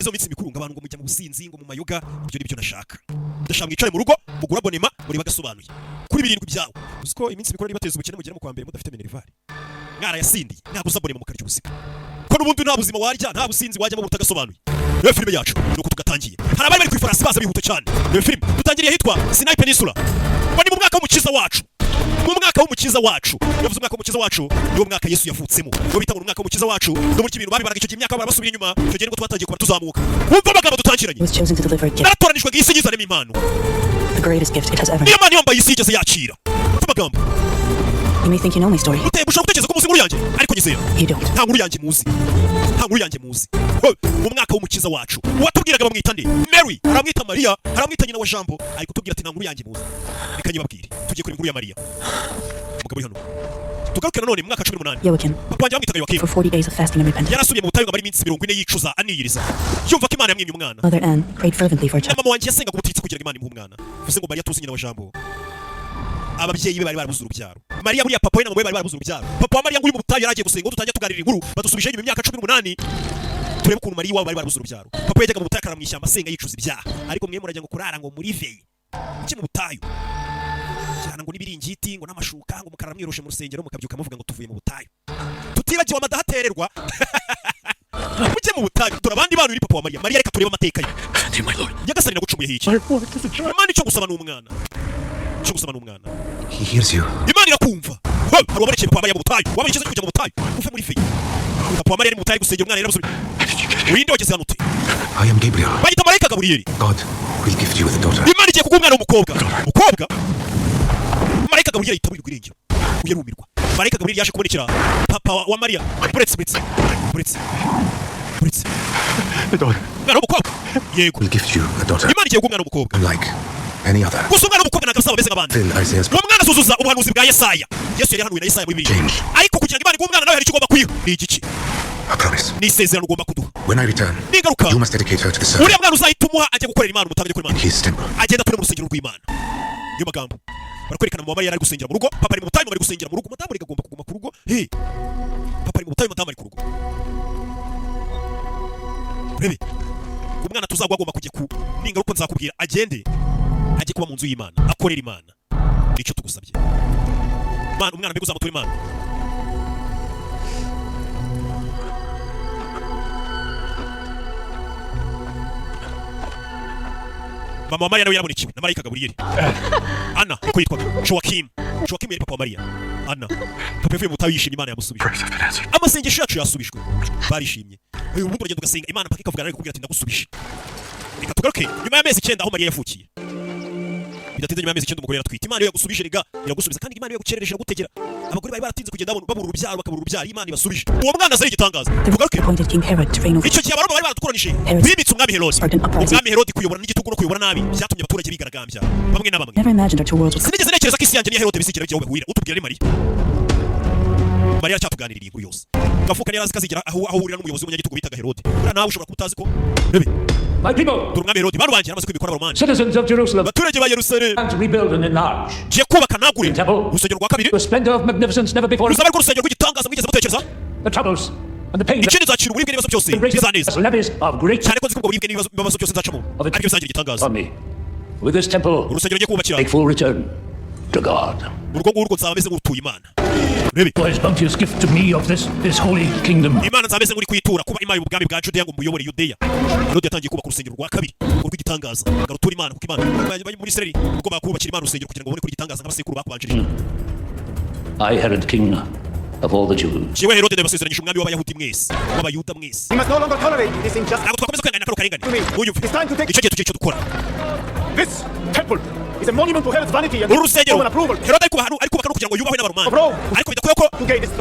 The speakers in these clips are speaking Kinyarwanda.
izo minsi mikuru ngo abantu ngo mujya mu businzi ngo mu mayoga ibyo nibyo nashaka ndashaka mwicare mu rugo mugura abonema muri bagasobanuye kuri birindwi byawe uziko iminsi mikuru nibateza ubukene mugera mu kwa mbere mudafite minerval mwara yasindiye ntaguza abonema mu karyo ubuzima ko n'ubundi nta buzima warya nta businzi wajya mu butagasobanuye iyo filime yacu nuko tugatangiye hari abari bari kwifarasi baza bihuta cyane iyo filime dutangiriye hitwa Sinai Peninsula ngo ni mu mwaka w'umukiza wacu mu mwaka w'umukiza wacu yavuze umwaka w'umukiza wacu niwo mwaka Yesu yavutsemo ngo bita mu mwaka w'umukiza wacu no muri kibintu babibaraga icyo gihe imyaka barabasubiye inyuma icyo gihe ngo twatangiye kuba tuzamuka wumva amagambo dutangiranye naratoranijwe ngisi yizanemo impano niyo mpano yambaye isi yigeze yakira amagambo You may think you know my story. Ushobora gutekereza ko muzi inkuru yanjye ariko nyizera nta nkuru yanjye muzi nta nkuru yanjye muzi mu mwaka w'umukiza wacu watubwiraga bamwita nde Mary aramwita Mariya aramwita nyina wa Jambo ariko tubwira ati nta nkuru yanjye muzi reka nyibabwire tugiye kuri inkuru ya Mariya umugabo uri hano tugaruke nanone mu mwaka 18 papa wanjye bamwitaga Yoakim For 40 days of fasting and repentance. yarasubiye mu butayu ngo amara iminsi 40 yicuza aniyiriza yumva ko Imana yamwimye umwana Mother Anne prayed fervently for a child. mama wanjye yasengaga ubutitsi kugira Imana imuhe umwana vuze ngo Mariya tuzi nyina wa Jambo ababyeyi be bari barabuze urubyaro Mariya buriya papa we na mama we bari barabuze urubyaro papa wa Mariya nguri mu butayu yaragiye gusenga ngo tutajya tuganira inkuru badusubije mu myaka 18 turebe ukuntu Mariya wabo bari barabuze urubyaro papa yajyaga mu butayu akara mu ishyamba asenga yicuza ibyaha ariko mwe murajya ngo kurara ngo muri veye iki mu butayu cyane ngo nibiringiti ngo n'amashuka ngo mukara mwiroshe mu rusengero mukabyuka muvuga ngo tuvuye mu butayu tutibagiwe amadahatererwa mujye mu butayu turabandi bantu uri papa wa Mariya Mariya reka turebe amateka ye nyagasani nagucumuye hiki Imana icyo gusaba n'umwana cyo gusaba n'umwana He hears you. Imana irakumva hari wabarekeye papa Mariya mu butayu wabarekeye kujya mu butayu ufe muri feye papa wa Mariya mu butayu gusengera umwana yarabusubije urinde wageze hano ute I am Gabriel. bayita marayika Gaburiyeli God will gift you with a daughter. Imana igiye kuguha umwana w'umukobwa marayika Gaburiyeli yita muri irengero uyarumirwa marayika Gaburiyeli yaje kubonekera papa wa Mariya buretse umwana w'umukobwa yego Will gift you a daughter. Imana igiye kuguha umwana w'umukobwa Unlike any other. gusa umwana w'umukobwa ntabwo bameze nk'abandi Fill Isaiah's uwo mwana asuzuza ubuhanuzi bwa Yesaya Yesu yari yahanuye na Yesaya muri Bibiliya change. ariko kugira ngo Imana iguhe umwana nawe hari icyo ugomba kwiha ni igiki A promise. ni isezerano ugomba kuduha When I return, ningaruka you must dedicate her to the service uriya mwana uzahita umuha ajya gukorera Imana umutange kuri in Imana his temple. agenda ature mu rusengero rw'Imana niyo magambo barakwerekana mama yari ari gusengera mu rugo papa ari mu butayu bari gusengera mu rugo madamu ari agomba kuguma ku rugo papa ari mu butayu madamu ari ku rugo rebe umwana tuzagwa agomba kujya ku ningaruka nzakubwira agende ajye kuba mu nzu y'Imana akorera Imana nicyo tugusabye Imana umwana mbega uzamutura Imana mama wa Mariya nawe yarabonekewe na marayika Gaburiyeli Anna uko yitwaga Joakim yari papa wa Mariya Anna papa yavuye mu butayu yishimye Imana yamusubije amasengesho yacu yasubijwe barishimye ubundi uragenda ugasenga Imana mpaka ikavugana nawe ikubwira ati ndagusubije reka tugaruke nyuma y'amezi 9 aho Mariya yavukiye bidatinze nyuma y'amezi 9 umugore yaratwite Imana yagusubije rega iragusubiza kandi Imana yagukerereje iragutegera abagore bari baratinze kugenda babura urubyaro bakabura urubyaro Imana ibasubije uwo mwana azari igitangaza tugaruke icyo gihe abaroma bari baradukoranije bimitse umwami Herode kuyobora n'igitugu no kuyobora nabi byatumye abaturage bigaragambya bamwe na bamwe sinigeze nekereza ko isi yanjye ni Herode bisikira bijya bahurira utubwira ni Mariya aracyatuganirira inkuru yose gafuka yarazi kazigira aho ahurira n'umuyobozi w'umunyagitugu bitaga Herode ura nawe ushobora kutazi ko rebe My people, turumwami Herode barubangira amaze kwibikora barumanje citizens of Jerusalem, abaturage ba Yerusalemu to rebuild and enlarge je kubaka nagure urusengero rwa kabiri the splendor of magnificence never before. ruzaba urusengero rw'igitangaza mwigeze mutekereza The troubles and the pains ikindi nzacira uburibwe n'ibibazo byose bizaneza levies of great cyane ko nzi ko ubwo buribwe n'ibibazo byose nzacamo aribyo bizagira igitangaza on me. With this temple, urusengero ngiye kubakira make full return to God. urwo ngurwo nzaba meze nk'utuye Imana rebe For his bounteous gift to me of this holy kingdom. Imana nzameze nk'uri kuyitura kuba Imana y'ubwami bwa Judeya ngo muyobore Yudeya Herode yatangiye kubaka urusengero rwa kabiri rw'igitangaza garutura Imana kuko Imana bari muri Israeli ubwo bakubakira Imana urusengero kugira ngo babone kuri igitangaza nk'abasekuru bakubanjirije I, Herod, king of all the Jews. jewe Herode ndabasezeranyije umwami w'abayahudi mwese w'abayuda mwese We must no longer tolerate this injustice. ntabwo twakomeza kwengana karo karengane uyumve It's time to take icyo gihe tugiye icyo dukora this temple is a monument to Herod's vanity and uru rusengero Roman approval. Herode ari kubaka no kugira ngo yubahwe n'abaromani ariko bidakwiye ko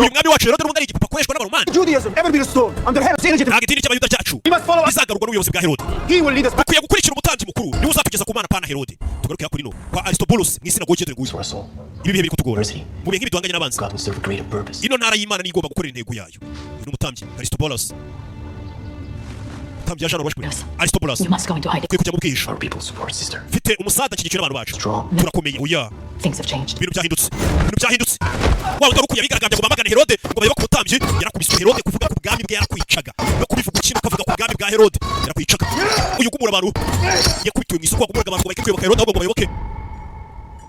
uyu mwami wacu Herode n'ubundi ari igipupa akoreshwa n'abaromani Judaism ever be restored under Herod's illegitimate. ntabwo idini ry'abayuda ryacu rizagarurwa n'ubuyobozi bwa Herode He will lead us back. dukwiye gukurikira umutambyi mukuru niwe uzatugeza ku mana pana Herode tugarukira kuri no kwa Aristobulus mw'isinagogi dore nguyu ibi bihe biri kutugora mu bihe nk'ibiduhanganye n'abanzi God will serve a greater purpose. ino ntara y'Imana niyo igomba gukorera intego yayo uyu ni umutambyi Aristobulus umutambyi yajana washwe Aristobulus You must go into hiding. ukwiye kujya mu bwihisho Our people support, sister. mfite umusada nshyigikira abantu bacu Strong. turakomeye oya Things have changed. ibintu byahindutse wa utari ukuye bigaragambye ngo bamagane Herode ngo bayoboke umutambyi yarakubise Herode kuvuga ku bwami bwe yarakwicaga no kubivuga ukina ukavuga ku bwami bwa Herode yarakwicaga uyu gumura abantu yakubitiwe mu isoko gumuraga abantu bayike kwibuka Herode ahubwo ngo bayoboke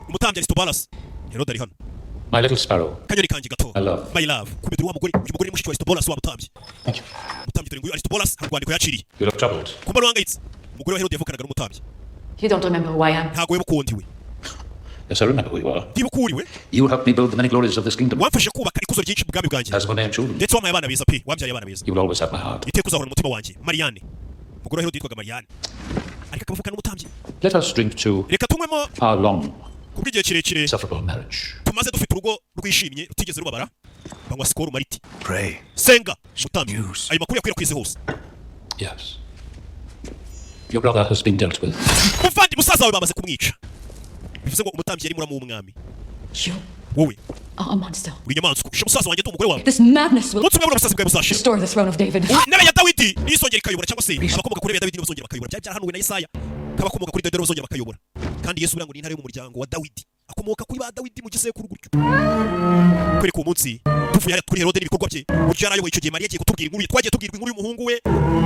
umutambyi Aristobalas Herode ari hano My little sparrow. kanyoni kanjye gato My love. my love kumbe wa mugore uyu mugore ni mushiki wa Aristobalas wa mutambyi Thank you. umutambyi dore ngo Aristobalas harwandiko yaciriye You look troubled. kumbe ruhangayitse umugore wa Herode yavukanaga n'umutambyi You don't remember who I am. ntago webukundiwe Yes, I remember who you are. ntibukuriwe You helped me build the many glories of this kingdom. wamfashe kubaka ikuzo ryinshi mu bwami bwanjye As for name children, ndetse wampaye abana beza pe wabyaye abana beza you will always have my heart. iteka uzahora mu mutima wanjye Mariane umugore wa Herode yitwaga Mariane ariko akavukana n'umutambyi Let us drink to reka tunywemo our long, kubw'igihe kirekire sufferable marriage. tumaze dufite urugo rwishimye rutigeze rubabara banywa sikoro mariti Pray. senga mutambyi News. ayo makuru yakwirakwize hose Yes. Your brother has been dealt with. umuvandi musaza wawe bamaze kumwica bivuze ngo umutambyi yari muramu w'umwami You wowe are a monster. uri inyamaswa ushe musaza wanjye ndi umugore wawe This madness will umunsi umwe buno busazi bwawe buzashira restore the throne of David. intebe ya Dawidi nisongera ikayobora cyangwa se abakomoka kuri Dawidi bazongera bakayobora byari byarahanuwe na Yesaya kabakomoka kuri Dawidi bazongera bakayobora kandi Yesu urango ni intare yo mu muryango wa Dawidi akomoka kuri ba Dawidi mu gisekuru gutyo kuri ku munsi tuvuye hariya kuri Herode n'ibikorwa bye buryo yarayoboye icyo gihe Mariya agiye kutubwira inkuru twagiye tubwirwa inkuru y'umuhungu we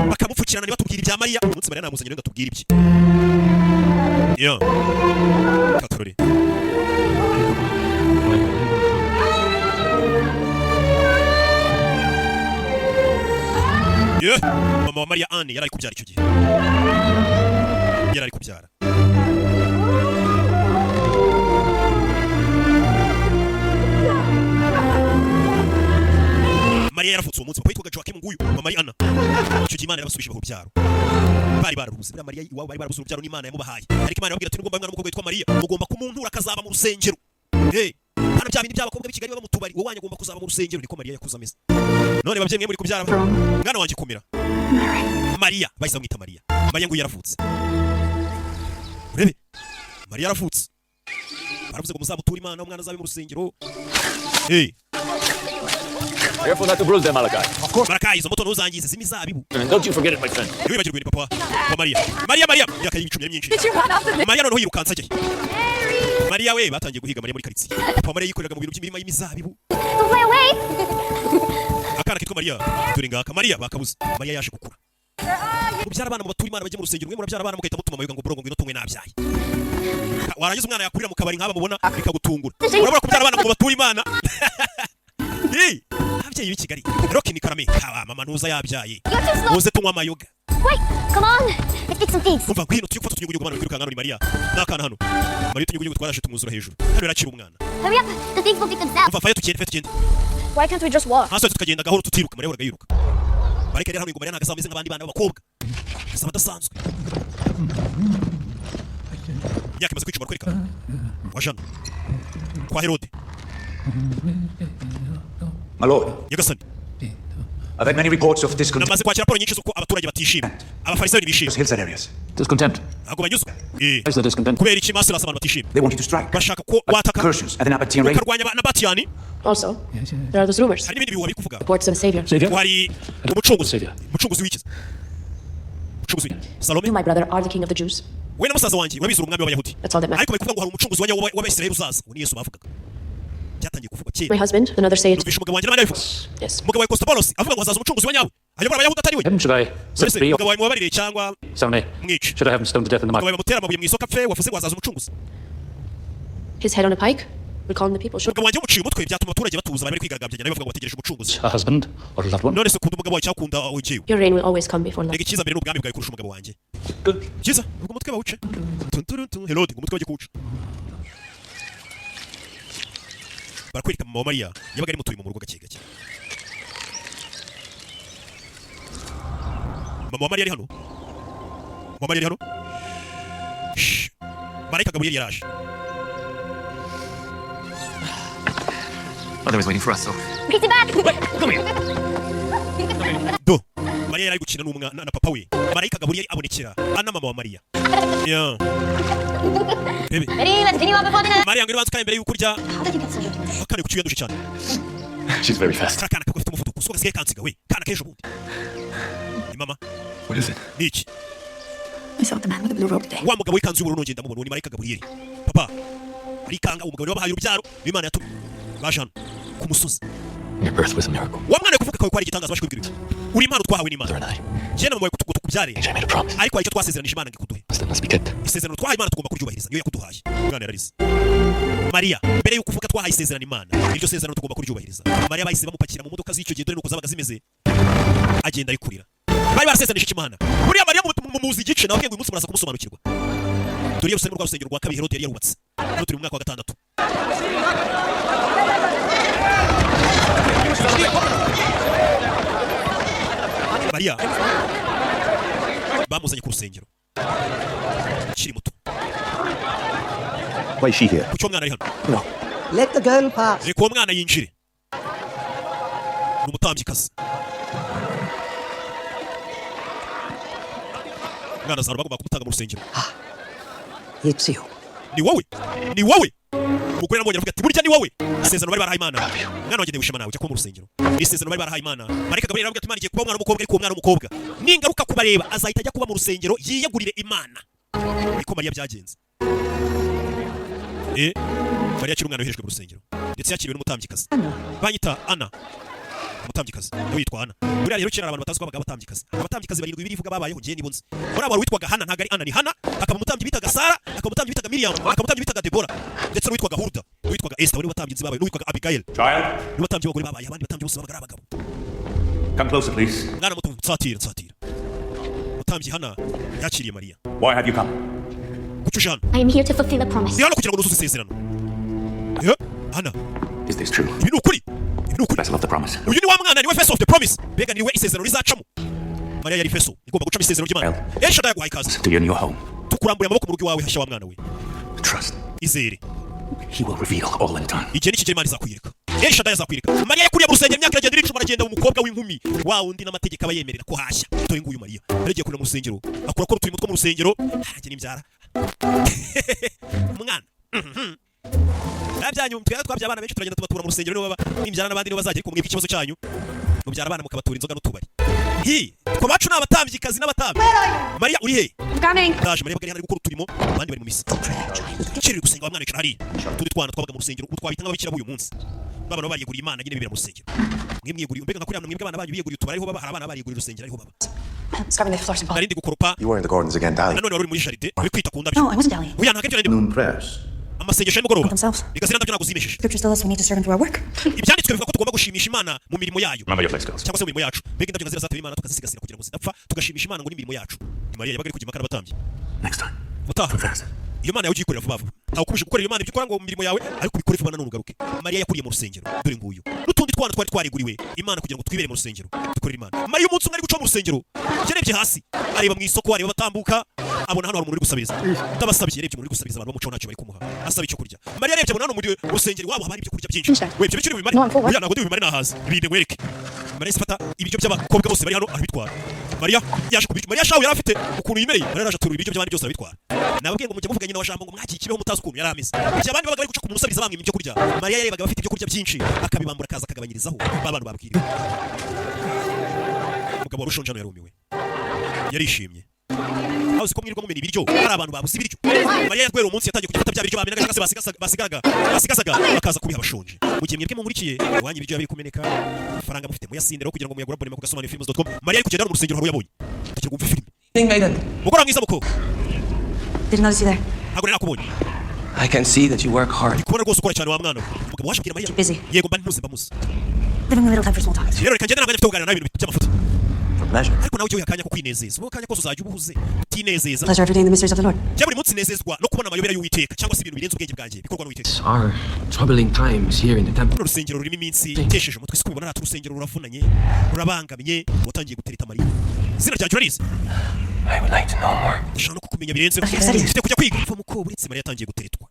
bakamupfukirana nibatubwira ibya Mariya umunsi Mariya namuzanye rero ndatubwira ibye yo katorore yeah. Mama wa Mariya Anne yari ari kubyara icyo gihe yari ari kubyara Mariya yaravutse uwo munsi papa yitwaga Joachim nguyu mama Anna icyo gihe Imana yarabasubije mu rubyaro bari bararubuze buriya Mariya iwabo bari barabuze urubyaro n'Imana yamubahaye ariko Imana yababwira ati nugomba mwana w'umukobwa witwa Mariya mugomba kumuntura akazaba mu rusengero hano bya bindi by'abakobwa b'i Kigali baba mu tubari wowe wanyu agomba kuzaba mu rusengero niko Mariya yakuze ameze none babyeyi mwe muri kubyara mwana wanjye kumira Mariya bahise bamwita Mariya Mariya ngo yaravutse urebe Mariya yaravutse baravuze ngo muzamutura Imana umwana azabe mu rusengero Careful not to bruise them, Malachi. of course Malachi izo moto ntuzangize zimizabibu And don't you forget it, my friend. wibagirwe ni papa wa Mariya yakaye ibicumbi myinshi Mariya noneho yirukansa ajye Mariya we batangiye guhiga Mariya muri karitsiye papa Mariya yikoreraga mu bintu by'imirima y'imizabibu akana kitwa Mariya dore ngaka Mariya bakabuze Mariya yaje gukura mubyara abana mu batura Imana bajye mu rusengero mwe murabyara abana mugahita mutuma mayoga ngo borongo ngwino tumwe nabyaye warangiza umwana yakurira mu kabari nk'aba mubona bikagutungura urabura kubyara abana mu batura Imana ababyeyi b'i Kigali Rocky ni karame mama ntuza yabyaye uze tunywa amayoga Wait, come on. Let's pick some things. umva ngwino tujye gufata utunyugunyugu bana kwirukanka hano ni Mariya n'akana hano Mariya utunyugunyugu twaraje tumwuzura hejuru hano yarakira umwana Hurry up. The things will pick themselves. umva faye tugende Why can't we just walk? hasi tukagenda gahoro tutiruka Mariya horaga yiruka bareke rero hano ngo Mariya ntagasaba ameze nk'abandi bana b'abakobwa asaba adasanzwe imyaka imaze kwicuma kwereka wajana kwa Herode My lord, yagasani I've had many reports of discontent namaze kwakira raporo nyinshi z'uko abaturage batishimye abafarisayo in ntibishimye hillside areas. Discontent. ntabwo banyuzwe Why is the discontent? kubera iki masilasi abantu batishimye They want you to strike. bashaka ko wataka Incursions at the Nabatean raid. ukarwanya Nabatiyani Also, there are those rumors. hari n'ibindi bihuha biri kuvuga Reports of a savior. Savior? ko hari umucunguzi Savior. umucunguzi w'ikiza umucunguzi Salome You, my brother, are the king of the Jews. we na musaza wanjye wabize umwami w'abayahudi That's all that matters. ariko bari kuvuga ngo hari umucunguzi w'Abisirayeli uzaza ngo ni Yesu bavugaga byatangiye kuvugwa My kera husband, another say it. numvisha umugabo wanjye n'abandi babivuga Yes. umugabo wa Kostobolos avuga ngo hazaza umucunguzi wa nyawe ayobora abayahudi atari we Him should I set Mbese free umugabo or wawe mubabarire cyangwa Salome? mwice Should I have him stoned to death in the umugabo mud? wawe bamutera amabuye mu isoko apfe wavuze ngo hazaza umucunguzi His head on a pike would calm the people. Sure. umugabo wanjye umuciye umutwe byatuma abaturage batuza bari kwigaragambya bavuga ngo bategereje umucunguzi A husband or a loved one? none se ukunda umugabo wawe cyangwa ukunda ugiyewe Your reign will always come before love. rega icyiza mbere n'ubwami bwawe kurusha umugabo wanjye Good. cyiza ubwo umutwe bawuce Herode ngo umutwe wajye kuwuca barakwereka mama wa Mariya yabaga ari mutuye mu rugo gake gake mama wa Mariya ari hano mama wa Mariya ari hano Shh. Marayika Gaburiyeli yaraje Mother is waiting for us, so. Get it back. do Mariya yari gukina n'umwana na papa we Marayika Gaburiyeli abonekera ana mama wa Mariya yeah bebe Ready? Let's continue on before dinner. Mariya ngwino banza mbere y'uko urya How did you get so good? akane kucyuye ndushe cyane She's very fast. kakana kagufite umuvuduko usoga sigaye kansiga we kana kejo bundi ni mama What is it? I saw the man with the blue robe today. wa mugabo w'ikanzu y'ubururu ngenda mubona ni Marayika Gaburiyeli papa arikanga umugabo niwe bahaye urubyaro n'Imana yatumye baje hano ku musozi. Your birth was a miracle. Wa mwana kuvuga ko ari igitangaza bashwe kwibwira. Uri impano twahawe n'Imana. Jena mwe kutukubyare. Ariko icyo twasezeranyije Imana ngikuduhe. Isezerano twahaye Imana tugomba kuryubahiriza niyo yakuduhaye. Mwana yararize. Mariya mbere yo kuvuga twahaye isezerano Imana iryo sezerano tugomba kuryubahiriza. Mariya bahise bamupakira mu modoka z'icyo gihe dore nuko zabaga zimeze. Agenda arikurira. Bari barasezeranije Imana. Buriya Mariya muzi igice nawe ngo umunsi muraza kumusobanukirwa. Dore Yerusalemu rwa rusengero rwa kabiri Herode yari yarubatse. No turi mu mwaka wa 6. Mariya bamuzanye ku rusengero kiri muto. Why is she here? Kucyo mwana ari hano? No. Let the girl pass. Reka uwo mwana yinjire. Ni umutambyikazi. Mwana zaro bagomba kumutanga mu rusengero. It's you. Ni wowe? Ni wowe? Umugore namubonye aravuga ati burya ni wowe. Isezerano bari barahaye Imana. Mwana wanjye ndewishema nawe ujya kuba mu rusengero. Isezerano bari barahaye Imana. Marika Gabriel aravuga ati Imana igiye kuba umwana w'umukobwa ariko umwana w'umukobwa. Ningaruka kubareba azahita ajya kuba mu rusengero yiyegurire Imana. Niko Mariya byagenze. Mariya akiri umwana yohejwe mu rusengero. Ndetse yakiriwe n'umutambyikazi. Banyita Ana. Umutambyikazi. Witwa Ana. Buriya rero kera abantu batazi ko abaga abatambyikazi. Abatambyikazi barindwi birivuga babayeho ngiye nibunze. Buriya wari witwaga Hana ntago ari Ana ni Hana, akaba umutambyi bitaga Sara, akaba umutambyi bitaga Miriam, akaba umutambyi bitaga Debora. Ndetse n'uwitwaga Hulda, n'uwitwaga Esther, wari batambyi babaye, n'uwitwaga Abigail. Child, n'abatambyi bagore babaye, abandi batambyi bose babaga abagabo. come closer, please. Mwana muto nsatira. Umutambyi Hana yakiriye Mariya. Why have you come? Kucyujana. I am here to fulfill a promise. Ni hano kugira ngo nuzuze isezerano. Hana. Is this true? Ibi ni ukuri. Vessel of the promise. Uyu ni wa mwana niwe vessel of the promise. Bega niwe isezerano rizacamo. Mariya yari vessel igomba gucamo isezerano ry'Imana. Eshada yaguhaye ikaze. To you in your home. Tukurambuye amaboko mu rugo iwawe hashya wa mwana we. Trust. Izere. He will reveal all in time. Igihe n'ikigero Imana izakwirika. Eshada yazakwirika. Mariya yakuriye mu rusengero imyaka iragenda iricuma aragenda umukobwa w'inkumi. Wa undi n'amategeko aba yemerera ko hashya. Dore nguyu Mariya. Aragiye kurira mu rusengero. Akora ko uturimo two mu rusengero. Aragenda imbyara. Umwana. Nabyanyu twabya abana benshi turagenda tubatura mu rusengero nibo baba nimbyara n'abandi nibo bazagira kumwe ikibazo cyanyu. Mubyara abana mukabatura inzoga n'utubari. Ko bacu n'abatambyikazi n'abatambi. Mariya uri he? Coming. Ndaje Mariya bagari hari gukora uturimo abandi bari mu misa. Kiri gusenga abamwana icara hari. Turi twana twabaga mu rusengero utwabita nk'ababikira b'uyu munsi. Babana bariyeguriye Imana nyine bibera mu rusengero. Mwiyeguriye mbega nka kuri mwebwe abana banyu biyeguriye utubari ho baba hari abana bariyeguriye urusengero ariho baba. Scrubbing the floors and Nari ndi gukoropa. You were in the gardens again, darling. Nanone wari muri jaride uri kwita ku ndabyo. No, I wasn't dallying. Uya ntago ndi Noon prayers. amasengesho y'umugoroba. Themselves. Bigazira ndabyo nago zimesheje. Scripture still says we need to serve him through our work. Ibyanditswe bivuga ko tugomba gushimisha Imana mu mirimo yayo. Remember your flex girls. Cyangwa se mu mirimo yacu. Mbega indabyo ngazira zatera Imana tukazisigasira kugira ngo zidapfa tugashimisha Imana ngo ni imirimo yacu. Mariya yabaga ari kujya makara batambye. Next time. Utaha. Iyo Mana yawe ugiye ikorera vuba vuba. Ntawe kubije gukorera Imana ibyo ukora ngo mu mirimo yawe ariko ubikore vuba none ugaruke. Mariya yakuriye mu rusengero. Dore nguyu. N'utundi twana twari twariguriwe Imana kugira ngo twibere mu rusengero. Dukorera Imana. Mariya umunsi umwe ari guca mu rusengero. Yarebye hasi. Areba mu isoko areba batambuka. Abona hano hari umuntu uri gusabiriza. Ndabasabye yarebye umuntu uri gusabiriza abantu bamucaho ntacyo bari kumuha. Asaba icyo kurya. Mariya yarebye abona hano mu rusengero wabo hari ibyo kurya byinshi. We ibyo bicuri bimari. Oya ntago ndi bimari nahaza. Ibinde wereke. Mariya sifata ibiryo by'abakobwa bose bari hano arabitwara. Mariya yaje kubika. Mariya shawe yarafite ukuntu yimereye. Mariya yaje atura ibiryo by'abandi byose arabitwara. Nababwiye ngo mujye muvuga nyine wajambo ngo mwaki kibeho mutazi ukuntu yari ameze. Igihe abandi babaga bari guca ku muntu usabiriza bamwe ibyo kurya. Mariya yarebaga bafite ibyo kurya byinshi akabibambura akaza akagabanyirizaho babana babwiriwe. Umugabo warushonje hano yarumiwe. Yarishimye. Aho ziko mwirwa mumena ibiryo hari abantu babuze ibiryo. Mariya yarwera umunsi yatangiye kugifata bya biryo bamenaga cyangwa se basigazaga bakaza kubiha abashonje. Mu gihe mwebwe munkurikiye wanyu ibiryo yabiri kumeneka faranga mufite muyasindira kugira ngo muyagura abone ku gasomanufilms.com. Mariya ari kugenda mu rusengero hari uyabonye. Tukiri kumva filime. Mukora mwiza muko. Did not see there. Ntabwo nakubonye. I can see that you work hard. Kubona rwose ukora cyane wa mwana. Umugabo waje abwira Mariya. Busy. Yego mba ntuze mbamuze. Living a little time for small talk. Rero reka ngende nanganya kuganira nawe ibintu by'amafuta. For pleasure. Ariko nawe ugiye akanya ko kwinezeza. Ubu akanya kose uzajya ubuhuze. Utinezeza. Pleasure every day in the mysteries of the Lord. Jya buri munsi nezezwa no kubona amayobera y'Uwiteka cyangwa se ibintu birenze ubwenge bwanjye bikorwa n'Uwiteka. Our troubling times here in the temple. Urusengero rurimo iminsi itesheje umutwe siko ubona urusengero ruravunanye rurabangamye watangiye gutereta Mariya. Zina ryanjye urarize. I would like to know more. Ndashaka no kukumenya birenze. Mfite kujya kwiga. Mva muko uretse Mariya yatangiye guteretwa.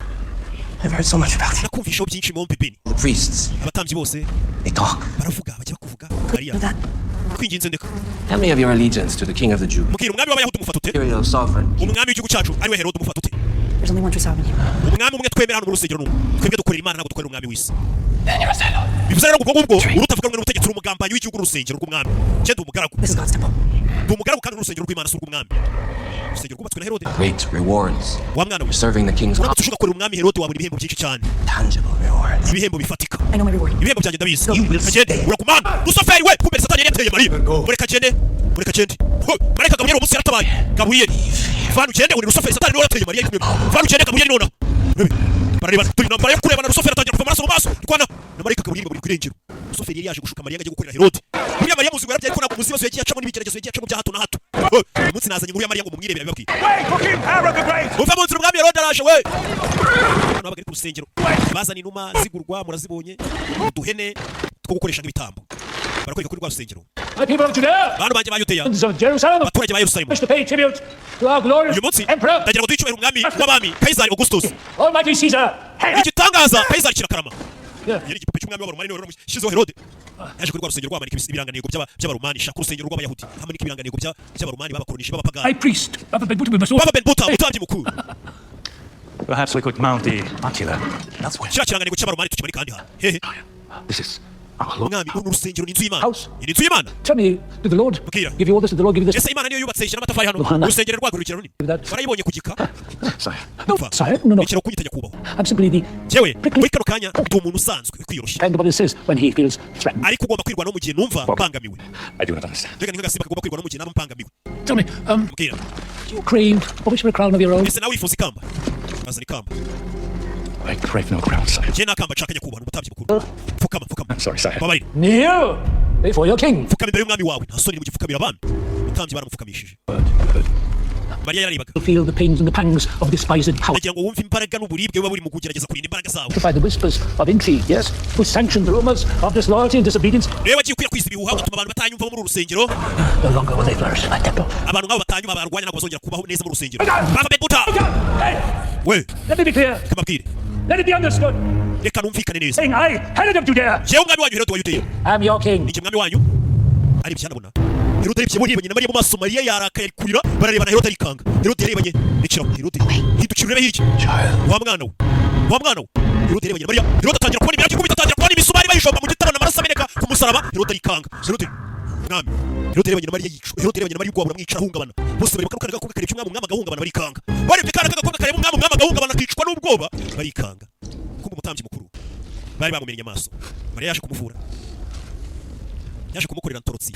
I've heard so much about you. Nakumvishaho byinshi mu mbebeni. The priests, Abatambyi bose they talk. baravuga bajya kuvuga. Mariya. Kwinginze ndeka. Tell me of your allegiance to the king of the Jews. Mukira umwami w'abayahudi umufata ute? Imperial sovereign. Umwami w'igihugu cyacu ari we Herode umufata ute? There's only one true sovereign here. umwami umwe twemera hano mu rusengero n'umwe twebwe dukorera imana ntabwo dukorera umwami w'isi Then you're a fellow. bivuze rero ubwo ngubwo urutavuga rumwe n'ubutegetsi umugambanyi w'igihugu n'urusengero rw'umwami cye ndi umugaragu This is God's temple. ndi umugaragu kandi n'urusengero rw'imana si urw'umwami urusengero rwubatswe na Herode Great rewards. wa mwana we You're serving the king's uramutse ushaka gukorera umwami Herode wabona ibihembo byinshi cyane tangible rewards. ibihembo bifatika I know my reward. ibihembo byanjye ndabizi kagende urakumana rusoferi we kumbe satani yari yateye mariya mureka kagende marayika gaburiyeli umunsi yaratabaye gaburiyeli vanu ugende uri rusoferi satani niwe yateye mariya vanu ugende gaburiyeli nonaha barareba turi intambara yo kurebana rusoferi atangira kuva amaraso mu maso rwana na marayika gaburiyeli babiri ku irengero rusoferi yari yaje gushuka mariya ngo ajye gukorera Herode buriya mariya muzi yarabyaye ko ntabwo muzi ibibazo yagiye acamo n'ibigeragezo yagiye acamo bya hato na hato uyu munsi nazanye inkuru ya mariya ngo mumwirebere bibabwiye muve mu nzira umwami Herode araje we hano abagari ku rusengero bazana inuma zigurwa murazibonye uduhene two gukoresha nk'ibitambo barakwereka kuri rwa rusengero My people of Judea, bantu banjye ba Yudeya sons of Jerusalem, abaturage ba Yerusalemu wish to pay tribute to our glorious uyu munsi emperor, ndagira ngo duhe icyubahiro umwami w'abami Kayisari Augustus Almighty Caesar. igitangaza Kayisari kirakarama Yeah. yari igipupe cy'umwami w'abaromani niwe wamushyizeho Herode yaje kuri rwa rusengero rwamanika ibirangantego by'abaromani shaka urusengero rw'abayahudi hamanika ibirangantego by'abaromani b'abakolonishi b'abapagani High priest of the Buddha baba Ben Buta umutambyi mukuru Perhaps we could mount the ocular. That's where. kiriya kirangantego cy'abaromani tukimanika ahandi hantu hehe This is our Lord. umwami uru rusengero ni inzu y'Imana House. ni inzu y'Imana Tell me, did the Lord Mukira. give you all this? Did the Lord give you this? ese Imana niyo yubatse ishyira amatafari hano Yohana. urusengero rwagurukira runini That- barayibonye ku gika Sire. Umva. Sire, no. Ikiro kunyita nyakubahwa I'm simply the jewe muri kano kanya ndi umuntu usanzwe kwiyoroshya kind of what it says when he feels threatened. ariko ugomba kwirwanaho mu gihe numva mpangamiwe I do not understand. reka ni nk'agasimba kagomba kwirwanaho mu gihe naba mpangamiwe Tell me, mbwira do you crave or wish for a crown of your own? ese nawe wifuza ikamba bazana ikamba I crave no crown, sire. njye nakamba nshaka nyakubahwa umutambyi mukuru pfukama I'm sorry, sire. babarira Kneel before your king. pfukama imbere y'umwami wawe nta soni mugipfukamira abami umutambyi baramupfukamishije mariya yararebaga To feel the pains and the pangs of despised power. ndagira ngo wumve imbaraga n'uburibwe buba buri mu kugerageza kurinda imbaraga zawe By the whispers of intrigue, yes, who sanctioned the rumors of disloyalty and disobedience. rero wagiye ukwirakwiza ibihuha ugatuma abantu batanyumva bo muri uru rusengero No longer will they flourish in my temple. abantu nk'abo batanyuma barwanya ntabwo bazongera kubaho neza mu rusengero bava Ben Buta Hey, we let me be clear. kamabwire Let it be understood. reka numvikane neza Saying I, Herod of Judea, jewe umwami wanyu Herode wa Yudeya am your king. ninjye mwami wanyu ari byanabona Herode yarebye murebanye na Mariya mu maso Mariya yarakaye ari kurira bararebana Herode arikanga Herode yarebanye nikira Herode hindukira urebe hirya wa mwana we Herode yarebanye na Mariya Herode atangira kubona ibiragi kubita atangira kubona imisumari bayishomba mu gitabo n'amaraso ameneka ku musaraba Herode arikanga Herode mwami Herode yarebanye na Mariya yicu Herode yarebanye na Mariya ugwa buramwicara ahungabana bose bari bakaruka gakobwa kareba umwami agahungabana barikanga barebye kana gakobwa kareba umwami agahungabana akicwa n'ubwoba barikanga kumbe umutambyi mukuru bari bamumenye amaso Mariya yaje kumuvura yaje kumukorera ntorotsi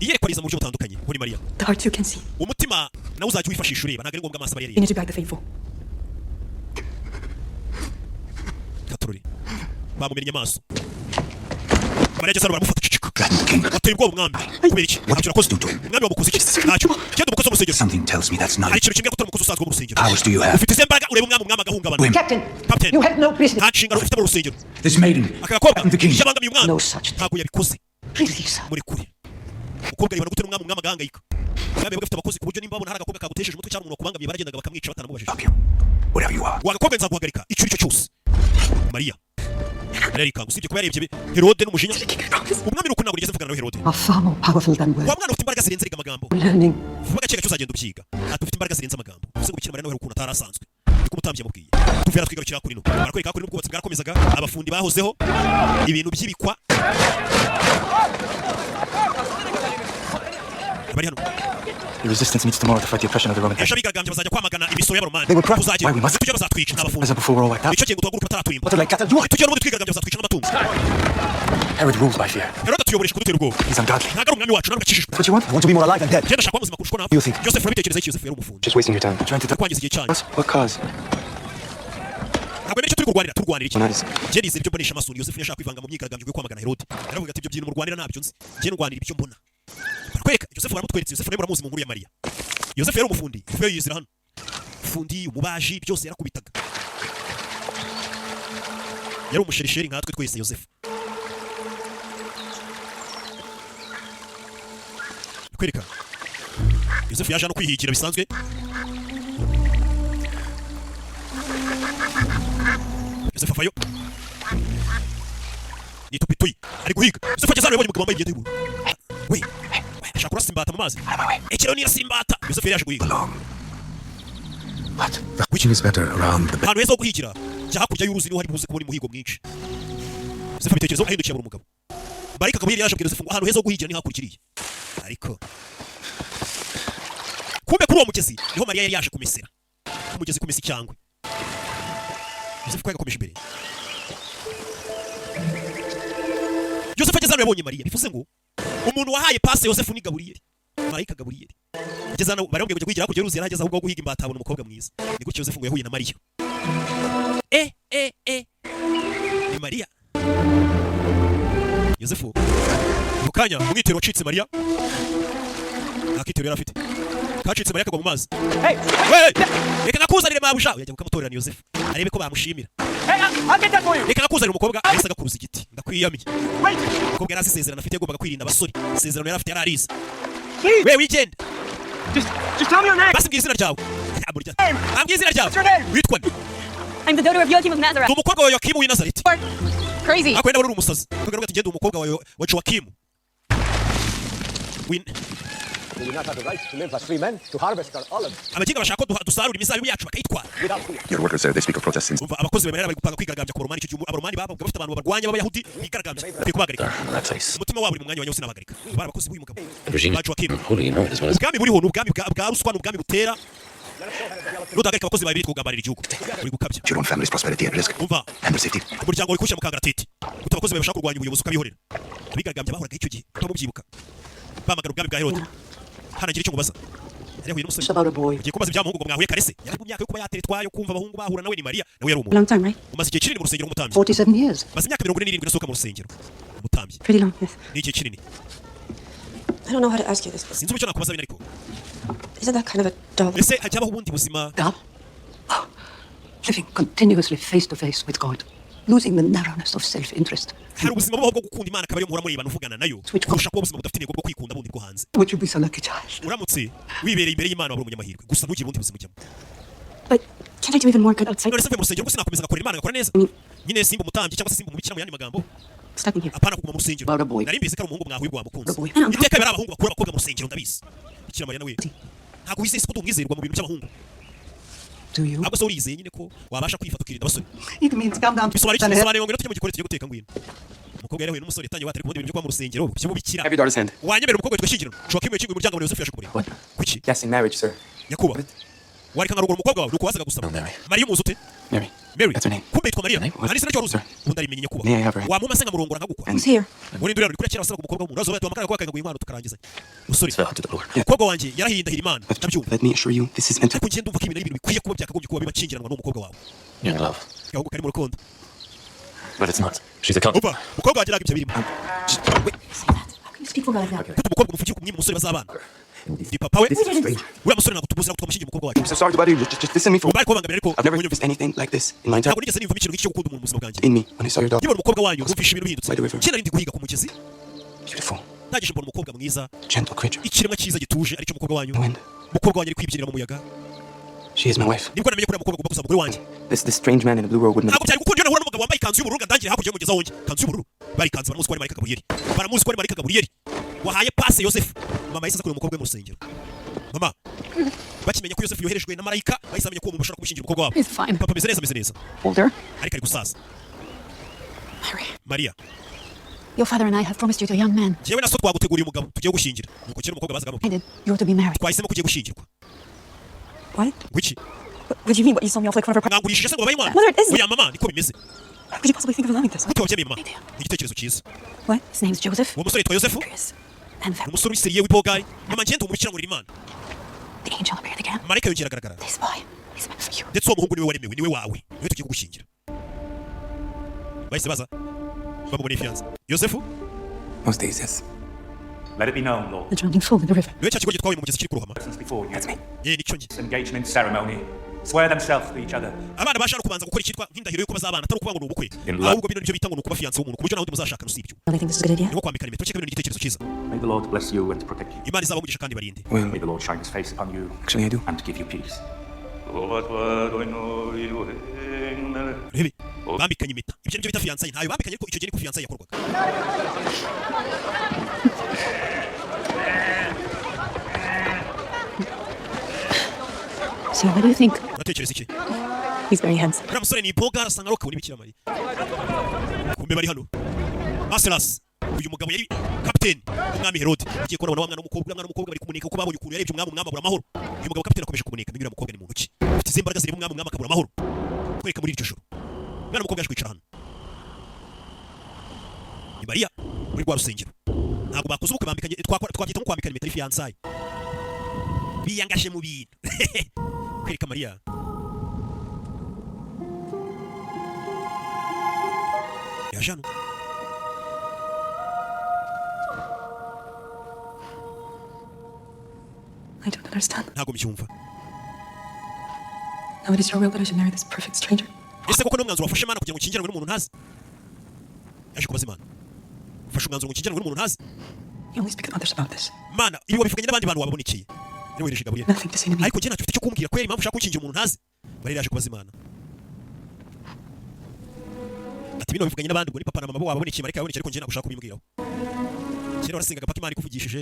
iyerekwa mu buryo butandukanye muri Mariya The heart too can see. umutima nawe uzajya wifashisha ureba ntabwo ari ngombwa amaso aba You yareba need to guide the faithful. katorori bamumenye amaso Mariya ageze hano baramufata cicika Threaten the king. ateye ubwoba umwami kubera iki ntacyo urakoze umwami wamukoze iki ntacyo genda umukozi wo mu rusengero Something tells me that's not hari it. ikintu kimwe kutari umukozi usanzwe wo mu rusengero Powers do you have? ufite izo mbaraga ureba umwami agahungabana Women. Captain, Captain. you had no business. nta nshingano ufite mu rusengero This maiden. aka gakobwa Threatened the king. yabangamiye umwana No such thing. ntabwo yabikoze Release her. muri kure umukobwa aribana gute n'umwami agahangayika umwami bwe afite abakozi ku buryo nimba babona hari agakobwa kagutesheje umutwe cyangwa umuntu wakubangamiye baragendaga bakamwica batanamubajije Help you. Whatever you are. wagakobwa nzaguhagarika icyo ari cyo cyose Mariya arikanga usibye kuba yarebye Herode n'umujinya umwami nuko ntabwo rigeze mvugana na Herode Are far more powerful than words. wa mwana ufite imbaraga zirenze rega amagambo Learning. vuba gake gake uzagenda ubyiga ati ufite imbaraga zirenze amagambo uze gukina Mariya nawe ukuntu atari asanzwe niko umutambyi yamubwiye tuvera twigarukira kuri no barakwereka kuri n'ubwubatsi bwarakomezaga abafundi bahozeho ibintu by'ibikwa bari hano The resistance meets tomorrow to fight the oppression of the Roman ejo Empire. abigaragambye bazajya kwamagana imisoro y'abaromani They will cry. tuzagenda Why we must- tujya bazatwica n'abafundi As before we're all wiped out. icyo gihe ngo tuhaguruke bataraturimba What like cattle? You tujya n'ubundi twigaragambye bazatwica n'amatungo Herod rules by fear. Herode atuyoboresha kudutera ubwoba He's ungodly. ntabwo ari umwami wacu ntabwo akijijwe What you want? I want to be more alive than dead. genda shaka ubuzima kurusha uko You napfa think? Joseph urabitekereza iki Joseph yari umufundi Just wasting your time. Trying to kwangiza igihe cyanyu What cause? ntabwo nicyo turi kurwanira iki What is? njye nizera ibyo mbonesha amaso Joseph ntiyashaka kwivanga mu myigaragambyo yo kwamagana Herode aravuga ati ibyo bintu murwanira ntabyo nzi njye ndwanira ibyo mbona barakwereka Joseph baramutweretse Joseph nawe muramuzi mu nkuru ya Mariya Joseph yari umufundi kuva yizira hano fundi umubaji byose yarakubitaga yari umusherisheri nkatwe twese Joseph kwereka Joseph yaje hano kwihigira bisanzwe Joseph avayo ni tupituyi ari guhiga Joseph ageze hano yabonye umugabo wambaye imyenda y'ubururu we ashaka kurasa imbata mu mazi ekero niyo simbata Joseph yari yaje guhiga What? The witching is better around the bed. ahantu heza ho guhigira jya hakurya y'uruzi niho hari buze kubona umuhigo mwinshi. Yosefu abitekerezo ahindukiye abura umugabo. Marayika Gaburiyeli yaje abwira Yosefu ngo ahantu heza ho guhigira ni hakurikiriye. Ariko kumbe kuri uwo mugezi niho Mariya yari yaje kumesera. Umugezi kumesa icyangwe. Yosefu ko yagakomeje imbere. Yosefu ageze hano yabonye Mariya. Bivuze ngo umuntu wahaye pase Yosefu ni Gaburiyeli. Marayika Gaburiyeli. Ageze hano barambwiye kujya kwigira hakurya y'uruzi yarageze ahubwo guhiga imbata abona umukobwa mwiza. Ni gutyo Yosefu ngo yahuye na Mariya. Ni Mariya. Yosefu mukanya umwitero wacitse Mariya. Akitero yarafite. Kacitse Mariya kagwa mu mazi. Reka nakuzanire mabusha. Yajya gukamutorera ni Yosefu. Arebe ko bamushimira. Reka nakuzanire umukobwa ahise agakuruza igiti. Ndakwiyamye. Umukobwa yari asezerana afite yagombaga kwirinda abasore. Isezerano yari afite yari arize. We wigenda. Just tell me your name. Basi mbwira izina ryawe. Ambwira izina ryawe. Witwa nde? I'm the daughter of Joachim of Nazareth. Umukobwa wa Yoakimu w'i Nazareti. Crazy. Akwenda wari umusazi. Tugaruka ati ngende umukobwa wa Joakimu. Do you not have the right to live as free men, to harvest our olives? Abakinga bashaka ko dusarura imizabibu yacu bakayitwara. Your workers there, they speak of protesting. Umva abakozi bemerera bari gupanga kwigaragambya ku Romani icyo gihe abaromani babo bafite abantu babarwanya b'abayahudi bigaragambya. Bakwiye kubagarika. Umutima wabo uri mu mwanya wa Yose n'abagarika. Bari abakozi b'uyu mugabo. Ba Joakimu. Ubwami buriho n'ubwami bwa ruswa n'ubwami butera. Nudagarika abakozi babiri kugambarira igihugu. Uri gukabya. Your own family's prosperity and risk. Umva. And their safety. Umuryango uri kushyira mu kangaratete. Uta abakozi bashaka kurwanya ubuyobozi ukabihorera. Abigaragambya bahoraga icyo gihe. Mubyibuka. Bamagara ubwami bwa Herode. Hanagira icyo mubaza. It's about a boy. Ugiye kubaza ibyamuhungu ngo mwahuye karese. Yari mu myaka yo kuba yateretwayo kumva abahungu bahura nawe ni Mariya. Nawe yari umuntu. Long time, right? Umaze igihe kinini mu rusengero umutambyi. 47 years. Maze imyaka 47 nasohoka mu rusengero. Umutambyi. Pretty long, yes. Ni igihe kinini. I don't know how to ask you this, but Sinzi icyo nakubaza bine ariko. isn't that kind of a double? Ese hajyabaho ubundi buzima God. Living continuously face to face with God. Losing the narrowness of self-interest. hari ubuzima bubaho bwo gukunda Imana akaba ariyo muhora murebana uvugana nayo kurusha kuba ubuzima budafite intego bwo kwikunda bundi bwo hanze. Would you be so lucky, child? Uramutse wibereye imbere y'Imana wabura umunyamahirwe gusa ntugire ubundi buzima ujyamo. But can't I do even more good outside? None se mvuye mu rusengero gusa nakomeza ngakorera Imana ngakora neza. Nyine simba umutambyi cyangwa se simba umubikira mu yandi magambo. Stuck in here. Apana kuguma mu rusengero. About a boy. Nari mbizi ko ari umuhungu mwahuye bwa mukunzi. Boy. Iteka bari abahungu bakura abakobwa mu rusengero ndabizi. Bikira Mariya nawe. Ntabwo wise isi ko umwizerwa mu bintu by'abahungu. Do you? Ahubwo se urizeye nyine ko wabasha kwifata ukirinda abasore. It means calm down. Bisobanura ngo tujye mu gikoni tujye guteka ngwino. Umukobwa yari n'umusore yatangiye watari kubundi ibintu byo kwa mu rusengero byo mubikira. Have your daughter's hand. Wanyemera umukobwa twishingiro. Joachim yakinguye umuryango muri Yosefu yashukuriye. Kuki? Yes, in marriage, sir. Yakuba. Wari kangarugura umukobwa wawe nuko wazaga gusaba. Mariya umuzi ute? Mary. Mary. That's her name. Kumbe yitwa Mariya. Hari sinacyo waruzi. Undi ari menye kuba. May I have her? Wa muma senga murongora nkagukwa. Who's here? Muri ndura uri kuri kera wasaba umukobwa w'umuntu. Azoba tumakara kwa kanga inkwano tukarangiza. Musore. Fell to the Lord. Umukobwa wanje yarahindahira Imana. Ndabyumva. Let me assure you, this is meant to... Ariko ngende umva ko ibintu bikwiye kuba byakagombye kuba bibakingiranwa n'umukobwa wawe. You're in love. Ahubwo kari mu rukundo. But it's not. She's a cunt. Umva, umukobwa wagiraga ibyo birimo. Say that. How can you speak about it like that? Kuko umukobwa umuvugiye ku mwimi umusore bazabana. Ndi papa we. This is strange. Uriya musore ntabwo tubuze twamushingiye umukobwa wacu. I'm so sorry to bother you. Just listen to me for... Ubari kubangamira ariko I've never experienced anything like this in my entire... ntabwo nigeze nimva ikintu nk'iki cyo gukunda umuntu mu buzima bwanjye. In me, when I saw your daughter. Nkibona umukobwa wanyu numvisha ibintu bihindutse. By the river. Kera ndi guhiga ku mugezi. Beautiful. Ntagije mbona umukobwa mwiza. Gentle creature. Ikiremwa cyiza gituje aricyo umukobwa wanyu. The wind. Umukobwa wanyu ari kwibyinira mu muyaga. She is my wife. Nibwo namenye ko uriya mukobwa agomba kuzaba umugore wanjye. This strange man in the blue robe wouldn't have... Ntabwo byari gukunda iyo nahura n'umugabo wambaye ikanzu y'ubururu ngandangire hakurya y'umugezi wonge. Ikanzu y'ubururu. Barikanzu baramuzi ko ari Marika Gaburiyeli. Baramuzi ko ari Marika Gaburiyeli. Wahaye pase Yosefu. Mama yise akurira umukobwa we mu rusengero. Mama. Bakimenya ko Yosefu yoherejwe na marayika, bahise bamenya ko uwo muntu bashobora kumushingira umukobwa wabo. He's fine. Papa ameze neza. Older? Ariko ari gusaza. Mary, Mariya. your father and I have promised you to a young man. Jewe na so twaguteguriye umugabo tugiye gushingira. Nuko kera umukobwa bazaga I did. You're to be married. twahisemo kugiye gushingirwa. What? Wiki. What do you mean? What, you saw me off like one of our... Mwangurishije se ngo babaye mwana. Mother, it isn't. Oya mama niko bimeze. How could you possibly think of allowing this? Gute wabyemeye mama? Ni igitekerezo cyiza. What? His name's Joseph. Uwo musore yitwa Yosefu. Chris. And very... Umusore w'iseriye w'ibogari. Mama ngende umubikira ngo Imana. The angel appeared again. Marayika yongera agaragara. This boy is meant for you. Ndetse uwo muhungu niwe waremewe, niwe wawe. Niwe tugiye kugushingira. Bahise baza. Bamuboneye fiyanse. Yosefu. Most days, yes. Let it be known, Lord, The drowning fool in the river. Niwe cya kigo gitwawe mu mugezi kiri kurohama. since before you, That's me. Nicyo nge. this engagement ceremony, swear themselves to each other. Abana bashaka kubanza gukora icyitwa nk'indahiro yuko bazabana atari ukuvuga ngo ni ubukwe. In love. Ahubwo bino nibyo bita ngo ni ukuba fiyanse w'umuntu ku buryo nawe undi muzashakana usibyo. Really think this is a good idea? Niwo kwambikana impeta cyangwa ni igitekerezo cyiza. May the Lord bless you and protect you. Imana izabamugisha kandi barinde. Well, May the Lord shine his face upon you actually, I do. and give you peace. Rebe. Bambikanye impeta. Ibyo nibyo bita fiyanse ntayo bambikanye ariko icyo gihe niko fiyanse yakorwaga. So what do you think? uratekereza iki? He's very handsome. uriya musore ni imboga arasanga arokewe n'ibikira mariya. Kumbe bari hano. Marcellus uyu mugabo yari kapiteni umwami Herode agiye kubona wa mwana w'umukobwa bari kumuneka uko babonye ukuntu yarebye umwami abura amahoro. Uyu mugabo kapiteni akomeje kumuneka n'uriya mukobwa ni mu ntoki. Ufite izi mbaraga ziri mu mwami akabura amahoro. Kwereka muri iryo joro. Umwana w'umukobwa yaje kwicara hano. Ni Mariya muri rwa rusengero. Ntabwo bakoze ubukwe bambikanye twabyita nko kwambikana impeta fiançailles. Biyangaje mu bintu. Kwereka Mariya. Yaje hano. I don't understand. Ntabwo mbyumva. Now it is your will that I should marry this perfect stranger. Ese koko n'umwanzuro wafashe Imana kugira ngo ukingiranwe n'umuntu ntazi? Yaje kubaza Imana. Ufashe umwanzuro ngo ukingiranwe n'umuntu ntazi? You only speak to others about this. Mana, ibi wabivuganye n'abandi bantu wababonekeye. Ni wereje Gabriel. Nothing to say to me. Ariko njye ntacyo ufite cyo kumbwira kweri impamvu ushaka gukingira umuntu ntazi. Bari yaje kubaza Imana. Ati bino bivuganye n'abandi ngo ni papa na mama bo wababonekeye marika yabonekeye ariko njye ntabwo ushaka kubimbwiraho. Kera warasengaga paka Imana ikuvugishije.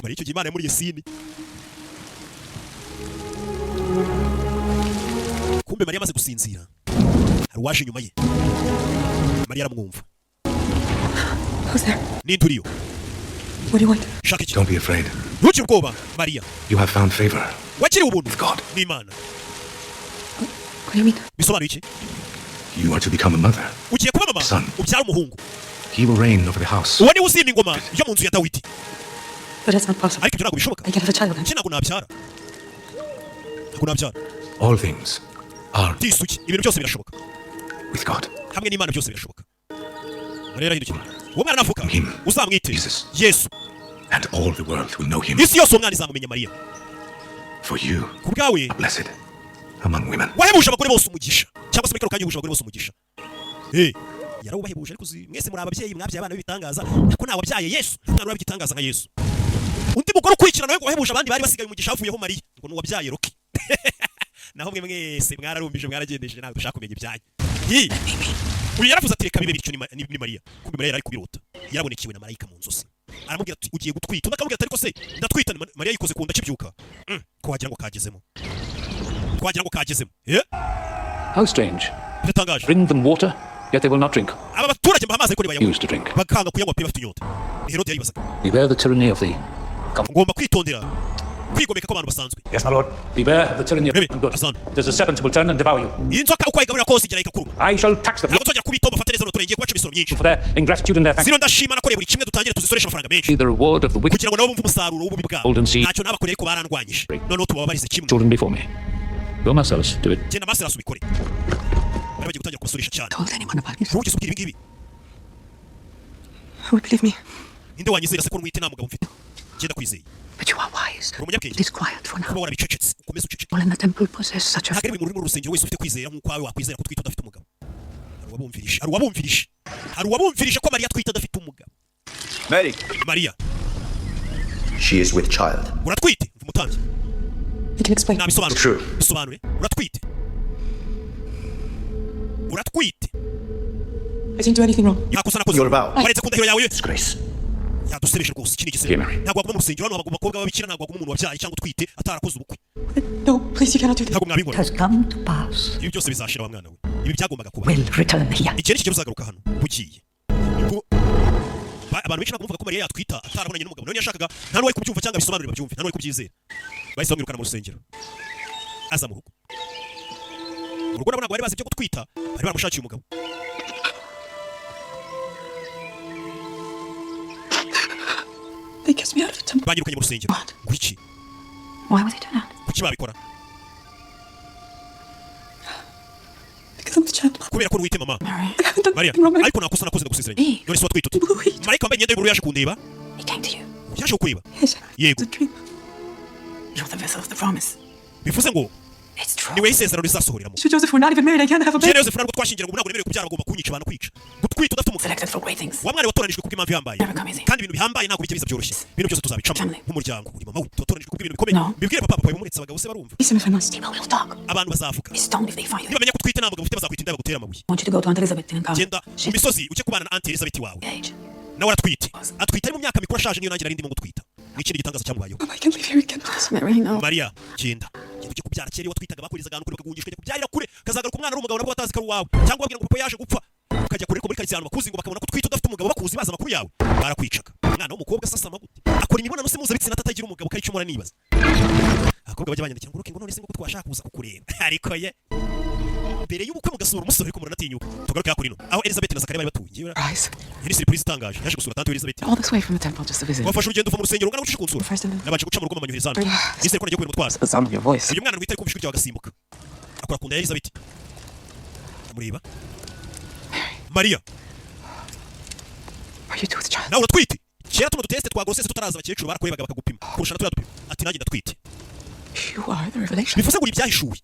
Bari icyo gihe Imana muri Yesini. Kumbe Mariya amaze gusinzira. Hari uwaje inyuma ye. Mariya aramwumva. Who's there? Ni Nturiyo. What do you want? Shaka iki? Don't be afraid. Ntugire ubwoba, Mariya. You have found favor. Wakiriwe ubuntu With God. n'Imana. What do you mean? Bisobanuye iki? You are to become a mother. Ugiye kuba mama. Son. Ubyara umuhungu. He will reign over the house. Uwo ni uzimya ingoma yo mu nzu ya Dawidi. But that's not possible. Ariko ibyo ntabwo bishoboka. I can't have a child. Njye ntabwo nabyara. Ntabwo nabyara. All things are Tisuki, ibintu byose birashoboka. with God. Hamwe n'Imana byose birashoboka. Mariya arahindukira. Uwo mwana navuka. Him. Uzamwite Jesus. Yesu. And all the world will know him. Isi yose umwana izamumenya Mariya. For you Ku bwawe are blessed among women. wahebuje abagore bose umugisha. Cyangwa se muri kano kanya uhebuje abagore bose umugisha. Yarawubahebuje ariko mwese muri ababyeyi mwabyaye abana b'ibitangaza. Ariko ntawe wabyaye Yesu. Nta n'uwo bigitangaza nka Yesu. Undi mugore ukurikirana we ngo wahebuje abandi bari basigaye umugisha avuyeho Mariya. Ngo n'uwabyaye Roki. Naho mwe mwese mwararumbije mwaragendeje ntabwo dushaka kumenya ibyanyu. Uyu yaravuze ati reka bibe bityo ni Mariya. Kumbe Mariya yari kubirota. Yarabonekewe na marayika mu nzozi. Aramubwira ati ugiye gutwita. Undi akamubwira ati ariko se ndatwita Mariya yikoze ku nda kibyuka. Ko wagira ngo kagezemo. Twagira ngo kagezemo. How strange. Biratangaje. Bring them water, yet they will not drink. Aba baturage mbaha amazi ariko Used to drink. bakanga kuyanywa pe bafite inyota. Herode yaribazaga. Beware the tyranny of the... Ngomba kwitondera kwigomeka ko abantu basanzwe. Yes, my lord. Beware the tyranny of Rebe, the good. Azan. There's a serpent who will turn and devour you. Iyi nzoka uko ayigaburira kose igira ikakuruma. I shall tax them Ntabwo tuzajya kubitomba fata neza n'uturenge kubaca imisoro myinshi. for their ingratitude and their thanks. Zino ndashima nakoreye buri kimwe dutangire tuzisoresha amafaranga menshi. See the reward of the wicked Kugira ngo nabo bumve umusaruro w'ububi bwabo. Golden seed. Ntacyo nabakoreye ariko barandwanyije. Noneho tubabarize kimwe. children before me. Go, Marcellus, do it. Genda Marcellus ubikore. Bari bagiye gutangira kubasoresha cyane. Told anyone about this? Ntugeze ubwira ibi ngibi. Who would believe me? Ninde wanyizera se ko mwite nta mugabo mfite? Genda kwizeye. But you are wise. Uri umunyabwenge. It is quiet for now. Kuba warabicecetse ukomeze uceceke. All in the temple possess such a... Ntabwo ari ibintu uri mu rusengero wese ufite kwizera nk'uko wawe wakwizera ko twita udafite umugabo. Hari uwabumvirije ko Mariya twita adafite umugabo. Mary. Mariya, She is with child. uratwite? Mva umutambyi. I can explain. Nabisobanure. True. Bisobanure. Uratwite. I didn't do anything wrong. Yakosa nakoze. You're about. Waretse ku ndahiro yawe. Disgrace. Yadusebeje rwose iki ni igisebe. Here, Mary. Ntabwo waguma mu rusengero hano haguma abakobwa b'ababikira ntabwo waguma umuntu wabyaye cyangwa utwite atarakoze ubukwe. No, please, you cannot do this. Ntabwo It mwabikora. has come to pass. Ibi byose bizashira wa mwana we. Ibi byagombaga kuba. Will return here. Igihe nikigera uzagaruka hano bugiye. Ubwo abantu benshi bavuga ko Mariya yatwita atarabonanye n'umugabo. None yashakaga nta n'uwari kubyumva cyangwa bisobanurira babyumve. Nta n'uwari kubyizera. Bahise bamwirukana mu rusengero. Aza mu rugo. Mu rugo nabo ntabwo bari bazi ibyo gutwita. Bari baramushakiye umugabo. They cast me out of the temple. Banyirukanye mu rusengero. What? Ngo iki? Why would they do that? Kuki babikora? Because I'm the child. Kubera ko ruwite mama. Mary, I haven't done Mariya, anything wrong. ariko nakosa nakoze ndagusezeranya. Eh. None se watwite ute? Wait. Marayika wambaye imyenda y'ubururu yaje kundeba. He came to you. Yaje kukureba. Yes. Yego. It's a dream. You're the vessel of the promise. Bivuze ngo It's true. niwe isezerano rizasohoreramo. So Joseph, we're not even married. I can't have a Jene baby. Yosefu ntabwo twashingira ngo ntabwo nemerewe kubyara bagomba kunyica abantu kwica. Gutwita udafite umugabo. Selected for great things. Wa mwana watoranijwe kubw'impamvu yambaye. Never come easy. Kandi ibintu bihambaye ntabwo bijya biza byoroshye. Ibintu byose tuzabicamo Family. nk'umuryango. Uri mama we watoranijwe kubw'ibintu bikomeye. No. Bibwire papa bamuretse abagabo se barumva. Listen, if I must. People will talk. Abantu bazavuga. Be stoned if they find you. Nibamenya ko utwite nta mugabo ufite bazakwita inda bagutera amabuye. I want you to go to Aunt Elizabeth in Ankara. Genda mu misozi ujye kubana na Aunt Elizabeth wawe. Age. Nawe aratwite. Atwite ari mu myaka mikuru ashaje niyo nanjye nari ndimo gutwita. Ni ikindi gitangaza cyamubayeho. Mom, I can't leave here again. Mary, no. Mariya, genda tujye kubyara kera watwitaga bakurizaga ahantu kure bakagungishwa kubyarira kure kazagaruka umwana ari umugabo nabwo watazi ko wawe cyangwa wabwira ngo papa yaje gupfa ukajya kure ko muri karitsiye ahantu bakuzi ngo bakabona ko twita udafite umugabo bakuzi baza amakuru yawe barakwicaga umwana w'umukobwa asasama gute akora imibonano se mpuzabitsina atagira umugabo kayicumura nibaza abakobwa bajya banyandikira ngo none se ngo twashaka kuza kukureba ariko ye mbere y'ubukwe mugasura umusore ariko muranatinyuka tugaruka kuri no aho Elizabeth na Zakaria bari batuye yari surprise itangaje yaje gusura tante Elizabeth All this way from the temple just to visit. wafashe urugendo uva mu rusengero ungana gushika kunsura nabaje guca mu rugo mamanyuheza hano nise ko nagiye kubera mutwaza The sound of your voice. uyu mwana rwita ariko bishwe agasimbuka akora kunda ya Elizabeth amureba Mariya Are you too with child? nawe uratwite kera tuno duteste twagorosese tutaraza abakecuru barakurebaga bakagupima kurusha natwe dupima ati nanjye ndatwite You are the revelation. bivuze ngo ibyahishuwe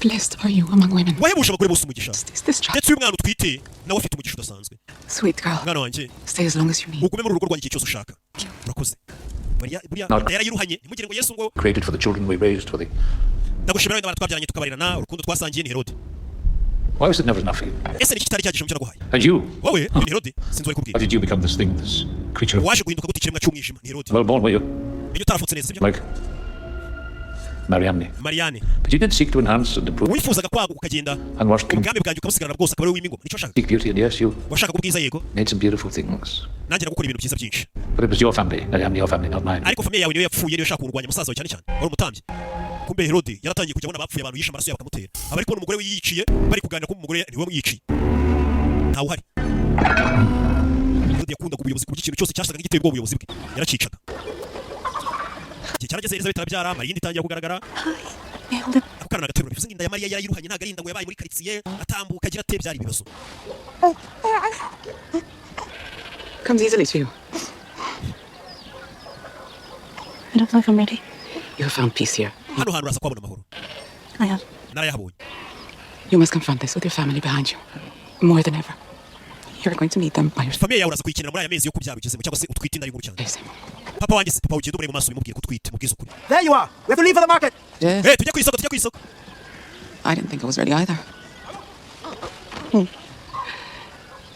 Blessed are you among women. wahebuje abagore bose umugisha Is this child? ndetse uyu mwana utwite nawe afite umugisha udasanzwe Sweet girl. mwana wanjye Stay as long as you need. ugume muri urugo rwanjye igihe cyose ushaka urakoze Mariya buriya yarayiruhanye ntimugire ngo Yesu ngo Created for the children we raised for the... ndagushimira wenda twabyaranye tukabarirana urukundo twasangiye ni Herode Why was it never enough for you? ese ni kitari cyagisha mucyaraguhaye And you? wowe ni Herode sinzi How kubwira did you become this thing, this creature? waje guhinduka gute ikiremwa cy'umwijima ni Herode Well born, were you? iyo utarafutse neza sibyo Like Marianne. Marianne But you did seek to enhance and improve wifuzaga kwaguka ukagenda and wash kingdom. ubwami bwanjye ukabusigarana bwose akaba ari w'imingoma nicyo washaka Seek beauty, and yes, you washaka ubwiza yego made some beautiful things. nanjye nagukora ibintu byiza byinshi But it was your family. I am your family, not mine. ariko famiye yawe niyo yapfuye niyo yashaka kurwanya musaza wawe cyane cyane wari umutambyi kumbe Herode yaratangiye kujya abona abapfuye abantu yishe amaraso yabo bakamutera abari kubona umugore we yiyiciye bari kuganira ko umugore niwe wamwiciye ntawe uhari Herode yakundaga ubuyobozi ku kintu cyose cyasaga giteye ubwo ubuyobozi bwe yaracicaga igihe cyarageze Elizabeth arabyara Mariya itangira kugaragara akana nagaterura bivuze inda ya Mariya yarayiruhanye ntago ari inda ngo yabaye muri karitsiye atambuka agira ate byari ibibazo Comes easily to you. I don't know if I'm ready. You have found peace here. hano hantu uraza kwabona amahoro I have. narayahabonye You must confront this with your family behind you. More than ever. You're going to meet them by yourself. famiye yawe uraza kuyikenera muri aya mezi yo kubyara ugezemo cyangwa se utwite inda y'inkuru cyane papa wanjye se papa ugenda umureba mu maso bimubwire ko utwite mubwize ukuri There you are. We have to leave for the market. Yes. tujya ku isoko I didn't think I was ready either.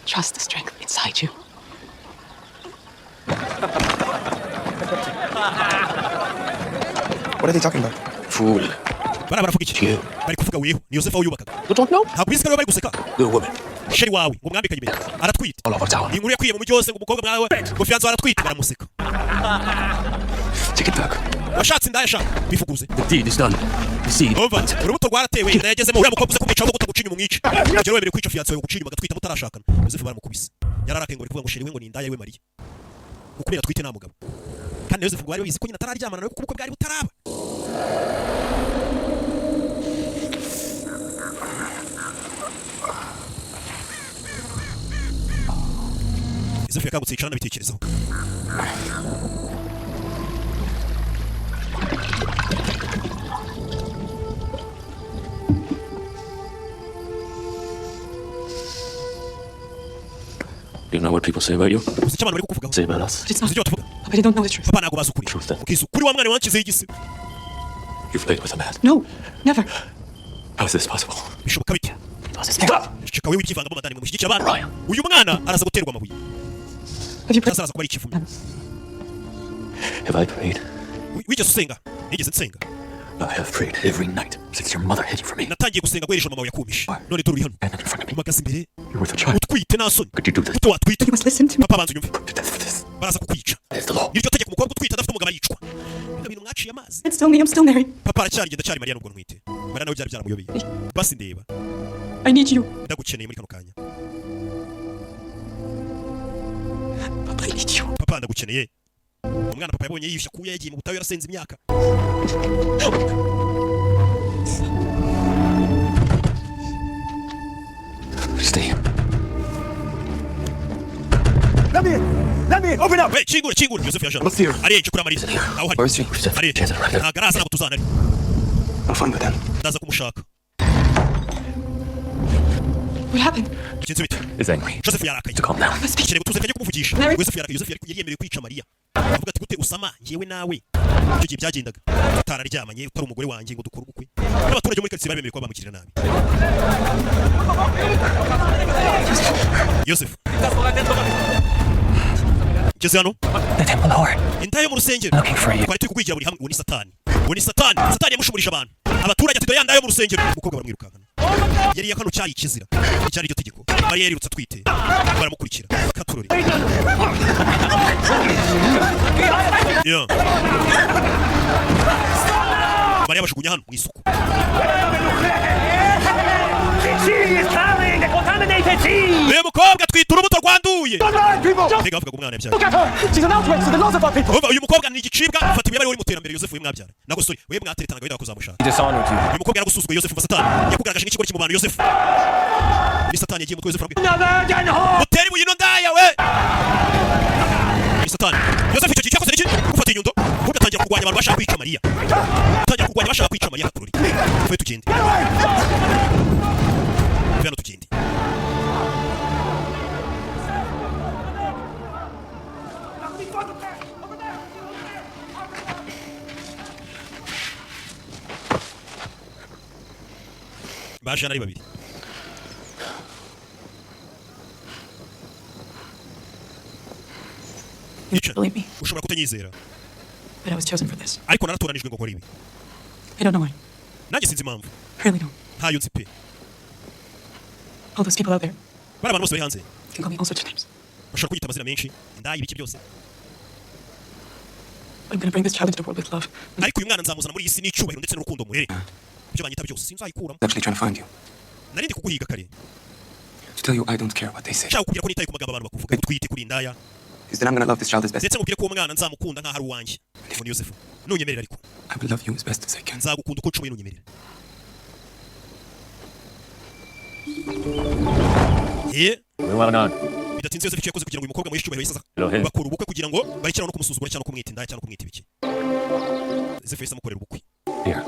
Trust the strength inside you. What are they talking about? Fool. baravuga iki bari kuvuga weho ni Yosefu wiyubakaga You don't know? ntabwo ubizi ko bari guseka Little woman. sheri wawe ngo mwambikanye impeta aratwite All over town. inkuru yakwiye mu mujyi wose ngo umukobwa mwawe ngo fiyanse aratwite baramuseka Take it back. washatse indaya shaka bifuguze The deed is done. The seed. umva urubuto rwaratewe inda yagezemo uriya mukobwa uze kumwica ahubwo utagucinya umwica ugera wemerewe kwica fiyanse wawe gucinya mugatwita mutarashakana Yosefu baramukubise yararakaye ngo bari kuvuga ngo sheri we ngo ni indaya we Mariya ukubera twite nta mugabo kandi Yosefu ngo bari bizi ko nyina atararyamana nawe kuko ubukwe bwari butaraba Yosefu yakangutse yicara anabitekerezaho Do you know what people say about you? uzi icyo abantu bari kukuvugaho Say about us? But it's uzi not. icyo batuvuga But I don't know the truth. papa ntabwo bazi ukuri Truth then. ukiza ukuri wa mwana wankizeho igisi You've played with a man. No, never. How is this possible? bishoboka bite Speak up. ceceka wewe w'ibyivangamo madani mwe mushyigikira abana uyu mwana araza guterwa amabuye Have you prayed? araza kuba ari ikivume Have I prayed? wigeze usenga nigeze nsenga I have prayed every night since your mother hid you from me. natangiye gusenga guheresha mama wawe yakumishe none dore uri hano And in front of me. umagaze imbere You're with a child. utwite nta soni Could you do this? ute watwite You must listen to me. papa banza unyumve Put to death for this. baraza kukwica That is the law. iryo tegeko umukobwa utwite adafite umugabo aricwa bino bintu mwaciye amazi It's still me. I'm still married. papa aracyari ngenda cyari Mariya nubwo ntwite Mariya nawe byari byaramuyobeye basi ndeba I need you. ndagukeneye muri kano kanya Papa, I need you. papa ndagukeneye umwana papa yabonye yiyushya kuya yagiye mu butayu yarasenze imyaka Stay. Let me open up. we kingura Yosefu yaje What's here? ariye kuri Mariya aho hari Where's he? ariye ntabwo araza ntabwo tuzana I'll find them. ndaza kumushaka What happened? bigenze bite Is angry. Yosefu yarakaye To calm down. ukeneye gutuza kajya kumuvugisha Mary. Yosefu yarakaye Yosefu yari yemerewe kwica Mariya avuga ati gute usama njyewe nawe icyo gihe byagendaga utararyamanye utari umugore wanjye ngo dukore ubukwe n'abaturage muri karitsiye bari bemerewe kuba bamugirira nabi Yosefu ngeze hano The temple whore. inda yo mu rusengero Looking for you. twari turi kugwigira buri hamwe uwo ni satani satani yamushumurisha abantu abaturage ati doya nda yo mu rusengero umukobwa baramwirukankana yari yakano cyari ikizira icyari iryo tegeko mariya yarirutse atwite baramukurikira katurori yeah. mariya bashugunya hano mu isuku uyu mukobwa twita urubuto rwanduye mbega bavuga ngo umwana yabyaye uyu mukobwa ni igicibwa fata ibuye bari uri mu terambere Yosefu wimwabyara nako sorry we mwateretanaga wenda kuzamushaka uyu mukobwa yaragusuzuguye Yosefu satani yakugaragaje nk'ikigo cy'umubano Yosefu ni satani yagiye mutwe Yosefu muteri buye ino ndaya we ni satani Yosefu icyo cyakoze iki gufata inyundo ugatangira kurwanya abantu bashaka kwica Mariya utangira kurwanya bashaka kwica Mariya katurori twe tugende Veno tugende baje ari babiri Believe me, ushobora kutanyizera but I was chosen for this. ariko naratoranijwe ngo nkore ibi I don't know why. nanjye sinzi impamvu I really don't. ntayo nzi pe All those people out there bari abantu bose bari hanze can call me all sorts of names. bashobora kwita amazina menshi ndayi ibiki byose I'm going to bring this child into the world with love. ariko uyu mwana nzamuzana muri iyi si n'icyubahiro ndetse n'urukundo muhere ibyo banyita byose sinzayikuramo Actually trying to find you. nari ndi kuguhiga kare To tell you I don't care what they say. nshaka kubwira ko nitaye ku magambo abantu bakuvuga utwite kuri indaya Is that I'm gonna love this child as best. ndetse mubwire ko uwo mwana nzamukunda nk'aho ari uwanjye ngo ni Yosefu nunyemerera ariko I will love you as best as I can. nzagukunda uko nshoboye nunyemerera We want to know. bidatinze Yosefu icyo yakoze kugira ngo uyu mukobwa muhe icyubahiro yisaza Elohim. bakora ubukwe kugira ngo barekeraho no kumusuzugura cyangwa no kumwita indaya cyangwa no kumwita ibiki Yosefu yahise amukorera ubukwe Here.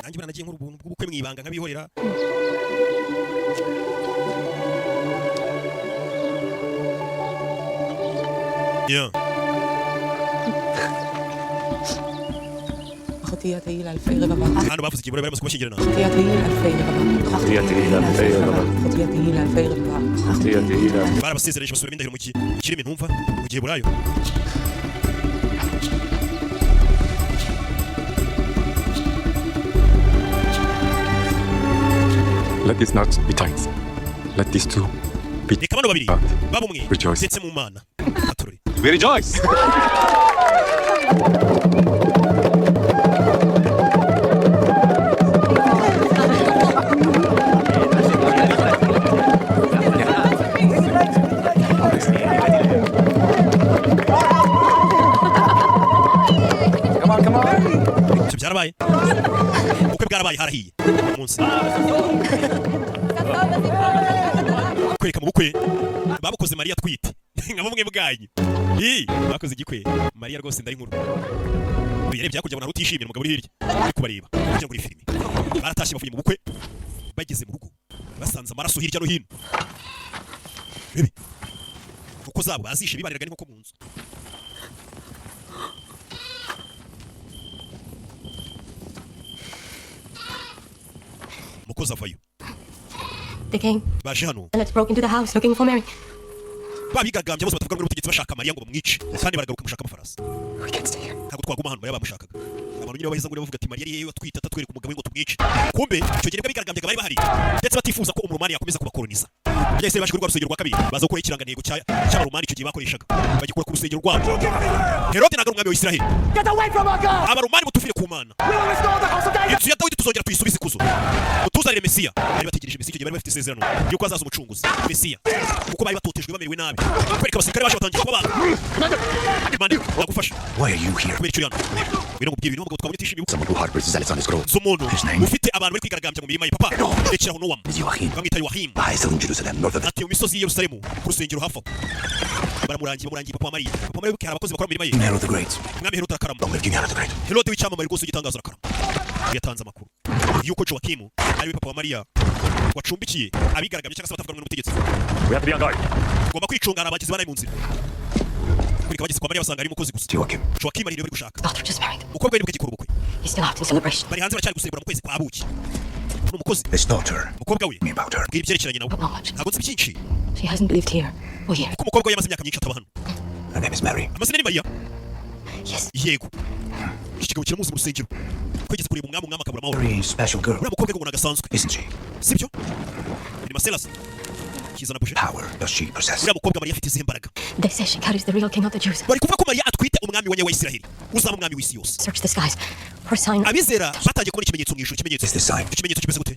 nanjye buranagiye nkora ubuntu bw'ubukwe mwibanga nkabihorera yeah. أخوتي تهيل ألفي ربابا hano bavuze igihe bari bamaze kubashyingirana أخوتي تهيل ألفي ربابا أخوتي تهيل ألفي ربابا. أخوتي تهيل ألفي ربابا أختي تهيل. barabasezereje basubira bindahiro mu kirimi ntumva mu gihe burayo Let these knots be tight. Let these two be reka bano babiri tight. baba umwe Rejoice. ndetse mu mana aturori We rejoice. ibyo byarabaye ubukwe bwarabaye harahiye umunsi kwereka mu bukwe babukoze Mariya twite nka bumwe bwanyu bakoze igikwe Mariya rwose ndari nkuru yarebye hakurya abona utishimye umugabo uri hirya ari kubareba kugira ngo uri filime baratashye bavuye mu bukwe bageze mu rugo basanze amaraso hirya no hino bibi kuko zabo bazishe bibariraga ni nko mu nzu mukozi avayo They came baje hano and let's broke into the house looking for Mary. babigagambye bose batavuga n'ubutegetsi bashaka Mariya ngo bamwice kandi baragaruka mushaka amafarasi We can't stay here. ntabwo twaguma hano Mariya bamushakaga abantu nyine baheza ngo bavuga ati Mariya yari atwite atatwereka umugabo we ngo tumwice kumbe icyo gihe bigaragambyaga bari bahari ndetse batifuza ko umuromani yakomeza kubakoloniza byahise baje ku rusengero rwa kabiri baza gukora ikirangantego cy'abaromani icyo gihe bakoreshaga bagikora ku rusengero rwabo Herode ntabwo ari umwami wa Isiraheli abaromani mutufire ku mana inzu ya Dawidi tuzongera tuyisubize ikuzo utuzanire Mesiya bari bategereje Mesiya icyo gihe bari bafite isezerano yuko azaza umucunguzi Mesiya kuko bari batotejwe bamerewe nabi kwereka abasirikare baje batangiye kuba abantu mande nagufasha Why are you here? kubera icyo yano bino mubwiye ibintu ngo twabone tishimiye Someone who harbors zealots on his throne. z'umuntu His name ufite abantu bari kwigaragambya mu mirima ye papa rekeraho Nowa is Joachim. bamwita Yoahimu I still in Jerusalem, north of the ati mu misozi y'i Yerusalemu ku rusengero hafi aho bamurangiye papa wa Mariya papa wa Mariya hari abakozi bakora mu mirima ye King Herod the Great. umwami Herode arakarama Long live King Herod the Great. Herode w'icyamamare rwose ugitangaza arakarama yatanze amakuru yuko Joakimu ari we papa wa Mariya wacumbikiye abigaragambye cyangwa se batavuga n'ubutegetsi We have to be on guard. tugomba kwicungana abagizi ba nabi mu nzira kureka abagizi kwa Mariya basanga ari umukozi gusa Joachim. Joakimu ari gushaka Daughter just married. umukobwa we nibwo agikora ubukwe He's still out in celebration. bari hanze baracyari gusembura mu kwezi kwa buki n'umukozi His daughter. umukobwa we Me about her. bwira ibyerekeranye nawe But not much. ntabwo nzi byinshi She hasn't lived here. Oh, here. kuko umukobwa we yamaze imyaka myinshi ataba hano Her name is Mary. amazina ni mariya Yes. yego iki kigabo kiramuzi mu rusengero kwigeze kureba umwami akabura amahoro Very special girl, uriya mukobwa ngo nagasanzwe isn't she? sibyo ni maselasi kizana buje Power does she possess? uriya mukobwa mariya afite izihe mbaraga They say she carries the real king of the Jews. bari kuvuga ko mariya atwite umwami wa Isiraheli uzaba umwami w'isi yose Search the skies for a sign. abizera batangiye kubona ikimenyetso mu ijuru ikimenyetso Is this sign? ikimenyetso kimeze gute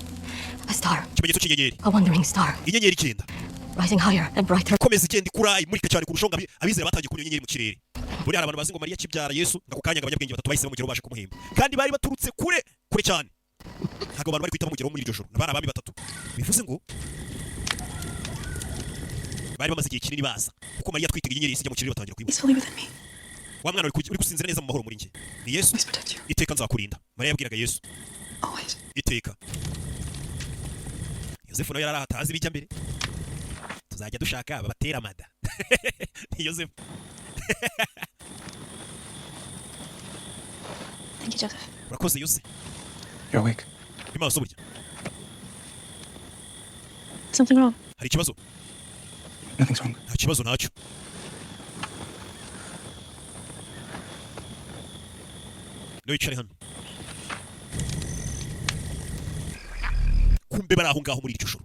A star. ikimenyetso cy'inyenyeri A wandering star. inyenyeri igenda Rising higher and brighter. ikomeza igenda ikura imurika cyane kurushaho ngo abizera batangiye kubona inyenyeri mu kirere buri hari abantu bazi ngo mariya akibyara yesu ngako kanya abanyabwenge batatu bahise bamugeraho baje kumuhemba kandi bari baturutse kure cyane ntabwo abantu bari kwita bamugeraho muri iryo joro nabari abami batatu bivuze ngo bari bamaze igihe kinini baza kuko mariya atwite inyenyeri isi ijya mu kirere batangira kwibuka He's fully within me. wa mwana uri gusinzira neza mu mahoro muri njye ni yesu Please protect you. iteka nzakurinda mariya yabwiraga yesu Always. iteka yosefu nawe yari atazi ibijya mbere tuzajya dushaka babatera amada ni yosefu Thank you, Joseph. urakoze yose You're awake. bimaso burya Something wrong? hari ikibazo Nothing's wrong. nta kibazo ntacyo niyo yicare hano kumbe bari aho ngaho muri iryo joro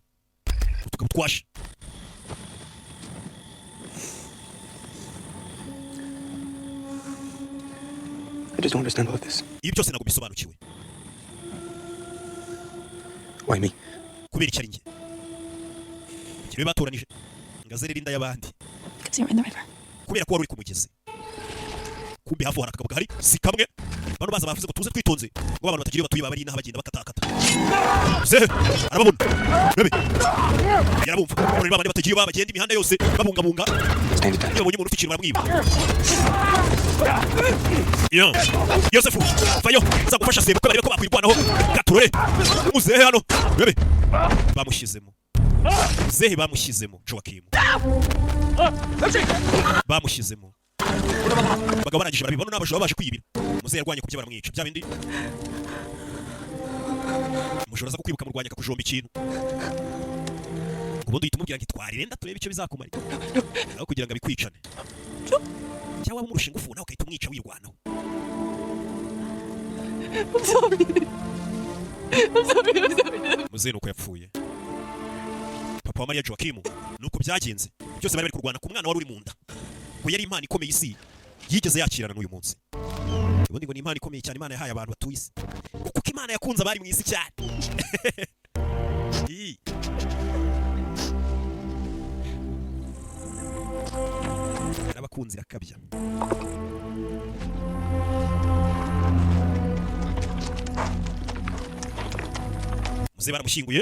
utugabo twashe I just don't understand all of this. ibi byose ntabwo bisobanukiwe Why me? kubera icyo ari njye njyewe batoranije ngazerera inda y'abandi Because you're in the river. kubera ko wari uri ku mugezi kumbe hafi hari akagabo gahari si kamwe bano baza bavuze ngo tuze twitonze ngo abantu batagira batuye baba ari inaha bagenda bakatakata zehe arababona bebe yarabumva none babandi batagira baba bagenda imihanda yose babungabunga Stand it down. iyo babonye umuntu ufite ikintu baramwiba yo yosefu vayo nzagufasha sebe ko barebe ko bakwirwanaho gaturore muzehe hano bebe bamushyizemo zehe bamushyizemo Joakim bamushyizemo bagabo barangije barabibona n'abajura baje kwibira muzehe yarwanye kubyo baramwica bya bindi umujura aza kukwibuka murwanya akakujomba ikintu ubundi uhita umubwira ngo twarirenda turebe icyo bizakumarira aho kugira ngo abikwicane cyangwa umurusha ingufu nawe ukahita umwica wirwanaho I'm sorry. I'm sorry. muzehe nuko yapfuye papa wa mariya Joakim nuko byagenze byose bari kurwana ku mwana wari uri mu nda ngo yari impano ikomeye isi yigeze yakirana n'uyu munsi ubundi ngo ni impano ikomeye cyane imana yahaye abantu batuye isi kuko imana yakunze abari mu isi cyane yarabakunze irakabya muzehe baramushyinguye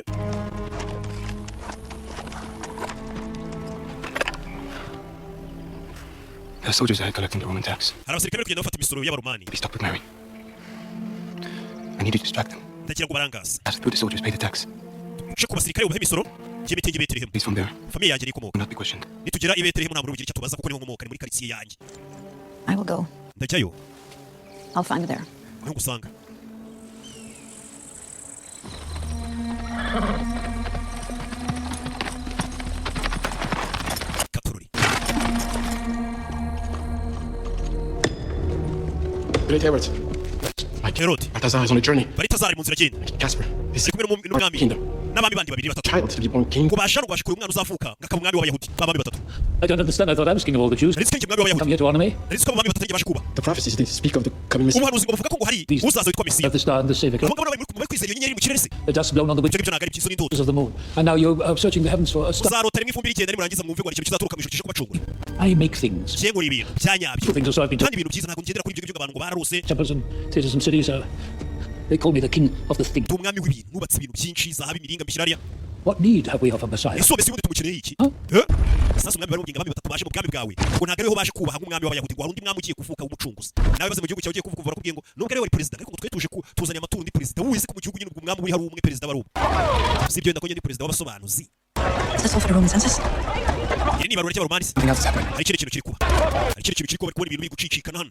The soldiers are collecting the Roman tax. hari abasirikare bari kugenda bafata imisoro y'abaromani Be stopped with Mary. I need you to distract them. ndagira ngo barangaze Ask through the soldiers pay the tax. uce ku basirikare bubahe imisoro y'imitingi Betelehemu Please from there. famiye yanjye ikomoka Will not be questioned. nitugera i Betelehemu nta muntu ugira icyo tubaza kuko niho nkomoka ni muri karitsiye yanjye I will go. ndajyayo I'll find you there. niho ngusanga katurori Great Herod. Herod Balthazar is on a journey. baritazari mu nzira agenda Casper, this ari kumwe n'umwami kingdom. n'abami bandi babiri batatu Child to be born king. ngo basha ngo bashikura umwana uzavuka ngakaba umwami w'abayahudi babami batatu I don't understand. I thought I was king of all the Jews. nari nzi ko umwami Come w'abayahudi here to honor me. nari nzi ko abami batatu baje kuba The prophecies they speak of the coming Messiah. umuhanuzi ngo bavuga ko ngo hari These uzaza witwa mesiya of the star and the Savior. abo ngabo bari kwizera iyo nyenyeri mu kirere se The dust blown on the ibyo witches ngibyo ntabwo ari byiza n'indoto of the moon. And now you're searching the heavens for a star. uzarota rimwe ifumbire igenda nimurangiza mwumve ngo hari ikintu kizaturuka mu ijuru kije kubacungura I make things. kiye nkora ibintu byanyabyo Things are so I've been kandi ibintu byiza ntabwo ngendera kuri ibyo ngibyo abantu ngo bararose temples and theaters and cities. They call me the king of the thing. ndi umwami w'ibintu nubatse ibintu byinshi zahabu imiringa mishyirariya What need have we of a Messiah? ese mbese ubundi tumukeneye iki sasa umwami bari mubwinga abami batatu baje mu bwami bwawe ngo ntabwo ariho baje kubaha nk'umwami w'abayahudi ngo hari undi mwami ugiye kuvuka w'umucunguzi nawe baze mu gihugu cyawe ugiye kuvuka barakubwiye ngo nubwo ariwe wari perezida ariko twe tuje tuzanye amaturo ndi perezida wuzi ko mu gihugu nyine ubwo umwami uri hari umwe perezida bari umwe si ibyo ndakongera ndi perezida w'abasobanuzi Is this all for the Roman census? Iri ni ibarura ry'abaromani. Something else is happening. Hari ikindi kintu kiri kuba. Hari ikindi kintu kiri kuba kubona ibintu biri gucicikana hano.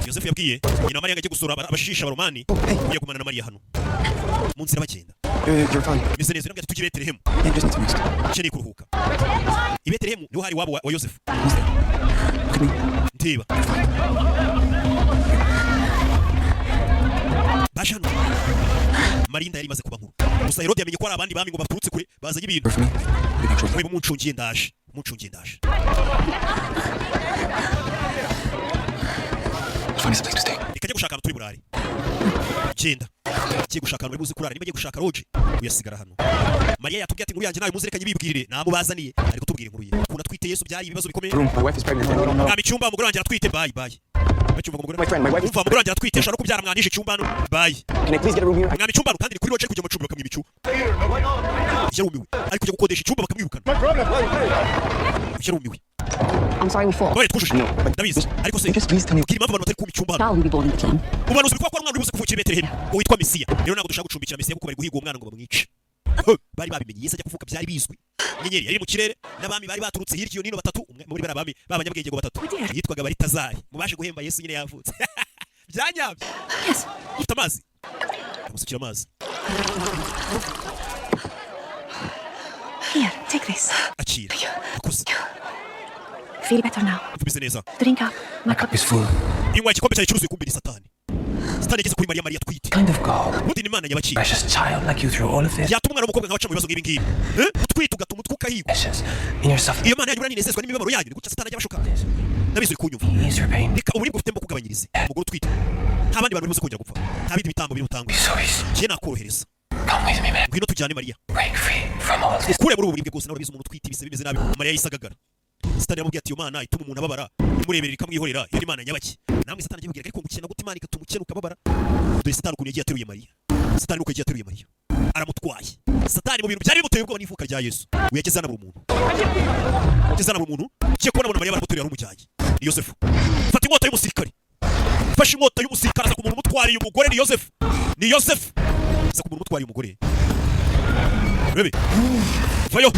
Yosefu yabwiye nyina Mariya ngo ajye gusura abashisha abaromani. Ugiye kumana na Mariya hano. Mu nzira bagenda. You're fine. Bise neza nabwo tujye Betelehemu. You just need to rest. Cye ni kuruhuka. I Betelehemu niho hari wabo wa Yosefu. Look at me. Ndeba. Bashano. Marinda yari maze kuba nkuru. Gusa Herode yamenye ko ari abandi bami ngo baturutse kure bazanye ibintu. For me. Be natural. Wewe muncungiye ndaje. Muncungiye ndaje. Find us a place to stay. Ikajya gushaka ahantu turi burare. Genda. Kiye gushaka ahantu buze kurara. Niba giye gushaka roje uyasigara hano. Mariya yatubwiye ati inkuru yanjye nawe muzerekanye bibwirire. Namubazaniye ariko tubwire inkuru ye. Kuna twite Yesu byari ibibazo bikomeye. Room. My wife is pregnant and we don't know. Ngami cyumba umugore wanjye atwite bye bye. Bacumva umugore. My friend, my wife. Umva umugore wanjye atwite ashaka kubyara mwanije cyumba no bye. Can I please get a room here? Ngami cyumba kandi kuri roje kujya mu cyumba bakamwiba icyumba. Yarumiwe. Ariko kujya gukodesha icyumba bakamwirukana. Yarumiwe. I'm sorry we fought. Oye twushije. Ndabizi. Ariko se. Just please tell me. Kiri impamvu abantu batari kumva icyumba hano. Child will be born in Bethlehem. Ubuhanuzi bwo kwa mwana uri buze kuvukira Betelehemu witwa Mesiya. Rero ntabwo dushaka gucumbikira Mesiya kuko bari guhiga uwo mwana ngo bamwice. Bari babimenye Yesu ajya kuvuka byari bizwi. Inyenyeri yari mu kirere n'abami bari baturutse hirya iyo nino batatu muri barabami babanyabwenge ngo batatu. Yitwaga Baritazari. Mubashe guhemba Yesu nyine yavutse. Byanyabye. Yes. Ufite amazi. Amusukira amazi. Here, take this. Akira. Akuze. Feel better now. Ubise neza. Drink up. My cup is full. Inywa igikombe cyari cyuzuye kumbira Satani. Satani yageze kuri Mariya twite. Kind of God. Ubundi ni Imana nyabakira. Precious child like you through all of this. Yatuma umwana w'umukobwa nkabaca mu bibazo nk'ibi ngibi. Utwite ugatuma umutwe ukahigwa. Precious. In your suffering. Iyo Mana yanyu uranezezwa n'imibabaro yanyu gutya Satani ajya abashuka. Ndabizi uri kunyumva. Ease your pain. Reka uburibwe ufite mbo kugabanyirize. Umugore utwite. Nta bandi bantu bose kongera gupfa. Nta bindi bitambo biri butangwe. So easy. Kiye nakorohereza. Come with me, man. Ngwino tujyane Mariya. Break free from all this. Kure muri ubu buribwe bwose nawe bize umuntu utwite ibise bimeze nabi. Mariya yisagagara. Satani yamubwiye ati iyo Mana ituma umuntu ababara. Imureberera ikamwihorera. Iyo ni Imana nyabaki. Namwe Satani agiye ariko gukena gute Imana igatuma ukena ukababara. Dore Satani ukuntu yagiye ateruye Mariya. Satani nuko yagiye ateruye Mariya. Aramutwaye. Satani mu bintu byari bimuteye ubwoba n'ivuka rya Yesu. Uyageze hano buri muntu. Ugeze hano buri muntu. Kiye kubona Mariya baramuterera n'umujyanye. Ni Yosefu. Fata inkota y'umusirikare. Fashe inkota y'umusirikare aza ku muntu umutwariye umugore ni Yosefu. Ni Yosefu. Aza ku muntu umutwariye umugore. Bebe. Vayo.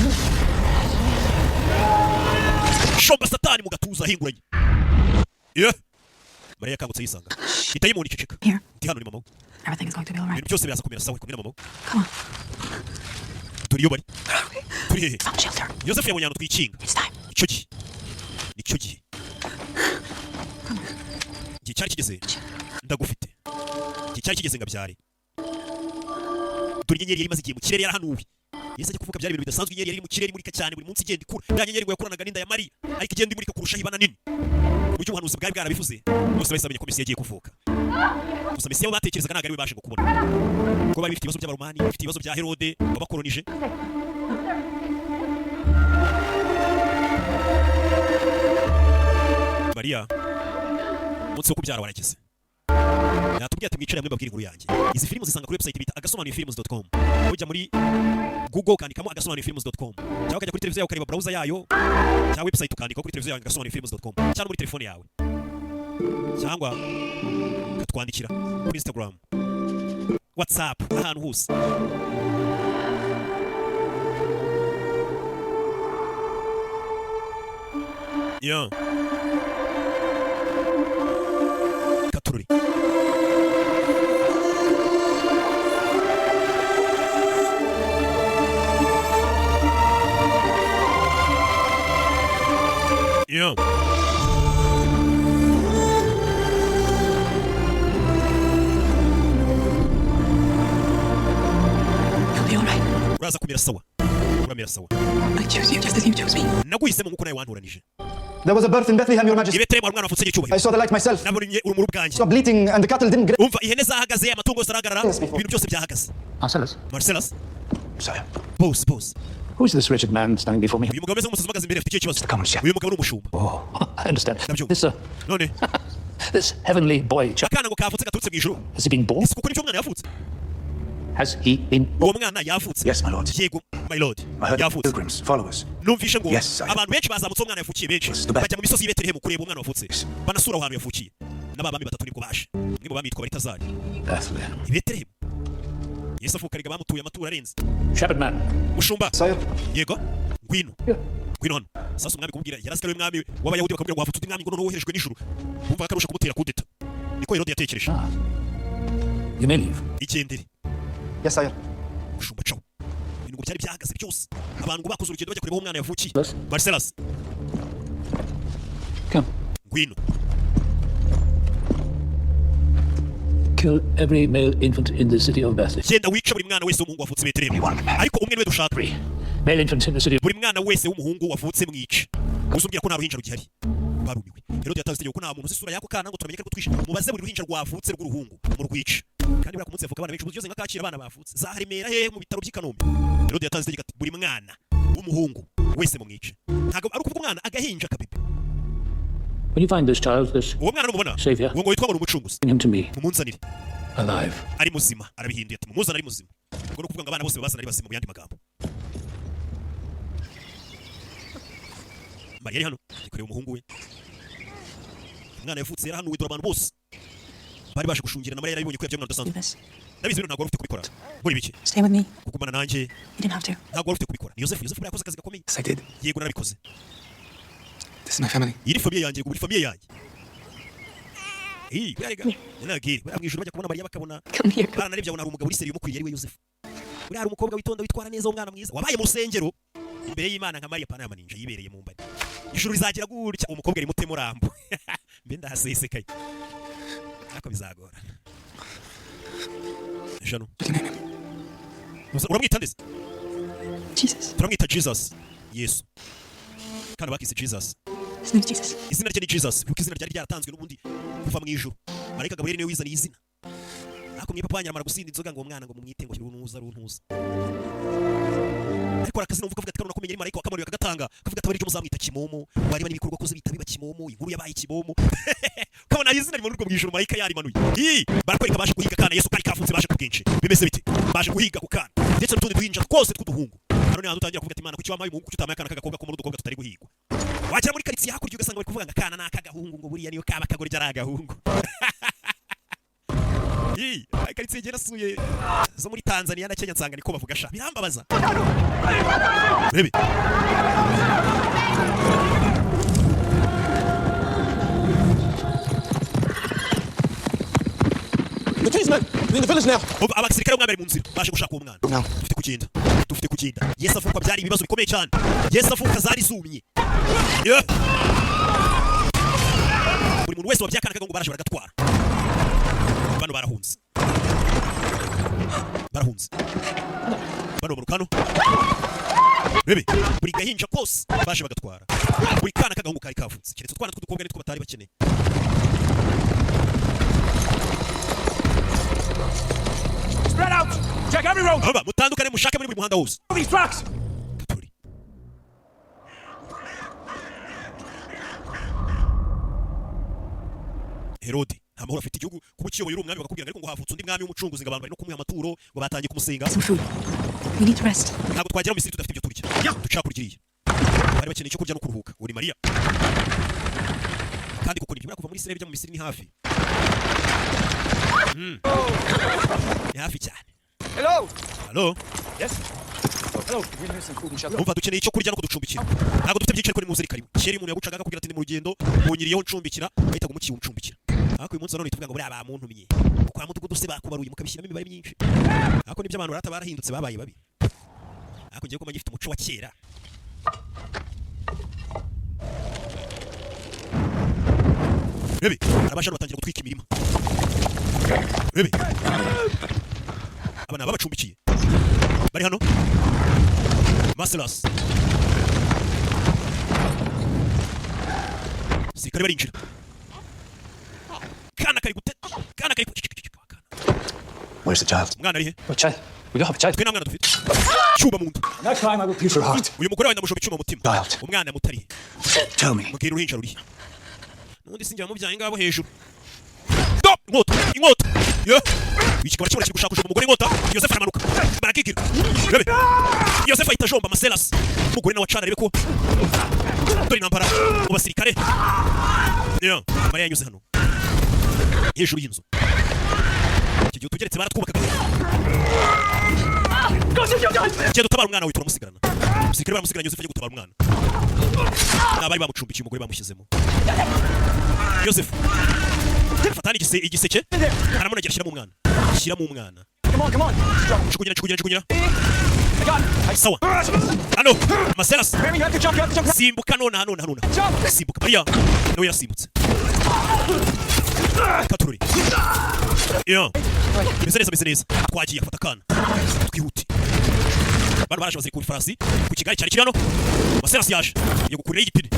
Shomba Satani mu gatuza hinguranye. Yeah. Mariya yakangutse yisanga. Itayimoni iceceka. Here. Ndi hano ni mama. Everything is going to be all right. Ibintu byose biraza kumera sawa kumera mama. Come on. Turi yo bari. Turi hehe. Found shelter. Yosefu yabonye ahantu twikinga. It's time. Icyo gihe. Nicyo gihe. Igihe cyari kigeze. Ndagufite. Igihe cyari kigeze ngabyare. Dore inyenyeri yari imaze igihe mu kirere yarahanuwe. Yesu ajya kuvuga byari ibintu bidasanzwe. Inyenyeri yari mu kirere imurika cyane buri munsi igenda ikura. Ya nyenyeri ngo yakoranaga n'inda ya Mariya ariko igenda imurika kurusha ibana nini. Buryo ubuhanuzi bwari bwarabivuze. Bose bahise bamenya ko Mesiya agiye kuvuka. Gusa Mesiya bo batekerezaga ntabwo ari we baje kubona. Kuko bari bifite ibibazo by'abaromani, bifite ibibazo bya Herode wabakolonije. Mariya umunsi wo kubyara warageze. Natubwiye ati mwicare hamwe mbabwire inkuru yanjye. Izi filimi zisanga kuri website bita agasobanuyefilms.com. Ujya muri Google ukandikamo agasobanuyefilms.com. Cyangwa ukajya kuri televiziyo yawe ukareba browser yayo. Cyangwa website ukandika kuri televiziyo yawe agasobanuyefilms.com. Cyangwa muri telefone yawe. Cyangwa ukatwandikira kuri Instagram, WhatsApp, ahantu hose. Yeah. Katururi. Yeah. You'll be all right. Uraza kumera sawa. Uramera sawa. I chose you just as you chose me. Naguhisemo nkuko nawe wanturanije. There was a birth in Bethlehem, Your Majesty. Ibetelehemu umwana wavutse n'icyubahiro. I saw the light myself. Nabonye urumuri bwanjye. Saw bleating and the cattle didn't graze. Umva ihene zahagaze amatungo yose arahagarara ibintu byose byahagaze. Marcellus, Marcellus. sire. Boss. Who is this wretched man standing before me? Uyu mugabo ameze nk'umusazi uhagaze imbere afite ikihe kibazo? Come, sir. Uyu mugabo ni umushumba. Oh, I understand. Nabyo. This, None this heavenly boy, akana ngo kavutse gaturutse mu ijuru. has he been born? Ese kuko nibyo umwana yavutse? Has he been born? Uwo mwana yavutse. Yes, my lord. Yego, my lord. I heard Yavutse. pilgrims, followers. Numvishe ngo Yes, sire. abantu benshi bazamutse umwana yavukiye benshi. Yes, the best. Bajya mu misozi y'Ibetelehemu kureba umwana wavutse. Banasura aho hantu yavukiye. N'ababami batatu nibwo baje. Nimwe bamitwa Baritazari. Bethlehem. Ibetelehemu. Yesu avuka riga bamutuye amaturo arenze. Shepherd man. Mushumba. Sire. Yego. Ngwino. Ngwino hano. Sasa umwami kumubwira yarasikariwe umwami w'abayahudi bakabwira ngo wafutse undi mwami ngo noneho woherejwe n'ijuru. Bumva akarusha kumutera kudeta. Niko Herode yatekereje. You may leave. Igendere. Yes, sire. Mushumba cawo. Ibintu ngo byari byahagaze byose. Abantu bakoze urugendo bajya kureba aho umwana yavukiye. Marcellus. Come. Ngwino. Kill every male infant in the city of Bethlehem. Genda wica buri mwana wese w'umuhungu wavutse Betlehemu. Ariko umwe niwe dushaka. Male infants in the city. Buri mwana wese w'umuhungu wavutse mwica. Uzubwira ko nta ruhinja rugihari. Barumiwe. Herode yatanze itegeko ko nta muntu usura yako kana ngo turamenye ko twishe. Mubaze buri ruhinja rwavutse rw'uruhungu mu rwica. Kandi bura kumunsi avuga abana benshi byose nkakakira abana bavutse. Zaharemera he mu bitaro by'Ikanombe. Herode yatanze itegeko ati buri mwana w'umuhungu wese mu mwica. Ntago ari ukuvuga umwana agahinja kabibi. When you find this child, this Savior, bring him to me. Alive. Ari muzima, arabihinduye ati mumuzana ari muzima. Ubwo no kuvuga ngo abana bose babazana ari bazima mu yandi magambo. Mariya ari hano, yikoreye umuhungu we. Umwana yavutse yarahanuwe dore abantu bose. Bari baje gushungirana Mariya yarabibonye ko yabyemwana udasanzwe. Nabizi rero ntago wari ufite kubikora. Muri biki? Stay with me. Kugumana nanjye. You didn't have to. Ntago wari ufite kubikora. Ni Yosefu yakoze akazi gakomeye. Yes, I did. Yego narabikoze. This is my family. Iri famille yanjye, guri famille yanjye. Bariga. Nagiri. Baramwijuru bajya kubona Mariya bakabona. Baranarebye abona ari umugabo uri seriyo mukwiye ari we Yosefu. Uri ari umukobwa witonda witwara neza umwana mwiza. Wabaye mu rusengero imbere y'Imana nka Mariya pana y'amaninja yibereye mu mbari. Ijuru rizagira gutya umukobwa ari mutemo rambo. Mbe ndahasesekaye. Nako bizagora. Jano. Uramwita ndese? Jesus. Turamwita Jesus. Yesu. Kandi bakise Jesus. His name is Jesus. Izina rye ni Jesus. Kuko izina ryari ryaratanzwe n'ubundi kuva mu ijuru. Marayika Gabriel niwe wizaniye izina. Ako mwipa panyamara gusinda inzoga ngo umwana ngo mumwite ngo runtuza. Ariko arakazi numva kavuga ati karuna kumenya marayika wakamuriye akagatanga. Kavuga ati barije muzamwita Kimomo. Bari bani bikorwa koze bitabiba Kimomo. Inkuru yabaye Kimomo. Kabona izina rimuntu rwo mwijuru marayika yari manuye. Barakwereka baje guhiga kana Yesu kari kafunze baje kubwinshi. Bimeze bite? Baje guhiga ku kana. Ndetse n'utundi duhinja twose tw'uduhungu. None nadutangira kuvuga ati Imana kuki wamaye umuhungu utamaye kana kagakobwa ko mu dukobwa tutari guhigwa. Wajya muri karitsiye hakurya ugasanga bari kuvuga ngo akana n'akagahungu ngo buriya niyo kaba kagore ari agahungu. Karitsiye gera suye zo muri Tanzania na Kenya nsanga niko bavuga sha birambabaza. Bebe. The policeman! We're in the village now! Abasirikare b'umwami mu nzira baje gushaka uwo mwana. Dufite kugenda. Yesu avuka byari ibibazo bikomeye cyane. Yesu avuka zari zumye. Buri muntu wese wabyakana kagongo baraje baragatwara. Bano barahunze. Bano mu rukano. Bebe, buri gahinja kose baje bagatwara. Buri kana kagongo kari kavutse. Keretse utwana tw'udukobwa nitwo batari bakeneye. Spread out! Check every road! Aba mutandukane mushake muri buri muhanda wose. These trucks! Herode amahoro afite igihugu kuba ukiyoboye umwami bakakubwira ariko ngo havutse undi mwami w'umucunguzi ngo abantu bari no kumuha amaturo ngo batangiye kumusenga. We need to rest. Ntabwo twagera mu Misiri tudafite ibyo turya. Ducakurikiriye. Bari bakeneye icyo kurya no kuruhuka. Uri Mariya. Kandi kuko nibyo kuva muri Isirayeli bya mu Misiri ni hafi. Ni hafi cyane. Hello. Yes. Umva dukeneye icyo kurya no kuducumbikira. Ntabwo dufite byinshi ariko ni muzi karibu. Kera umuntu yagucaga akakubwira ati ni mu rugendo munyiriyeho ncumbikira bahita gumukiye umucumbikira. Ariko uyu munsi none tuvuga ngo buri aba muntu mye. Kwa mudugudu se bakubaruye mukabishyiramo imibare myinshi. Ariko nibyo abantu barata barahindutse babaye babi. Ariko ngiye ko magifite umuco wa kera. Bebe, abashaka batangira gutwika imirima. Bebe. Abana babacumbikiye. Bari hano. Marcellus. Sikari barinjira. Kana kari gute. Kana kari. Where's the child? Mwana ari he? What child? We don't have a child. Twe namwana dufite. Cyuba mu nda. Next time I will pierce your heart. Uyu mugore wawe ndamushoba icyuma mutima. Child. Umwana mutari. Tell me. Mugire uruhinja ruri. Nundi sinjya mubyaye ngabo hejuru. Stop! Inkota. Yo. Ikikora kiri gushaka umugore inkota. Yosefu aramanuka. Barakikira. Bebe. Yosefu ahita jomba Marcellus. Umugore nawe acana rebe ko. Dore intambara mu basirikare. Yo. Mariya yanyuze hano. Hejuru y'inzu. Iki gihe tugeretse baratwubaka. genda utabara umwana witura musigarana umusirikare baramusigaranye Yosefu ajya gutabara umwana n'abari bamucumbikiye umugore bamushyizemo Yosefu fatani igiseke aramunagira shyiramo umwana chukunyira sawa hano maseras simbuka nona simbuka mariya nawe yasimbutse katururi yo meze neza twagiye afata kana twihuti bano baraje baziri ku farasi ku kigali cyari kirano maseras yaje yo gukurira igipine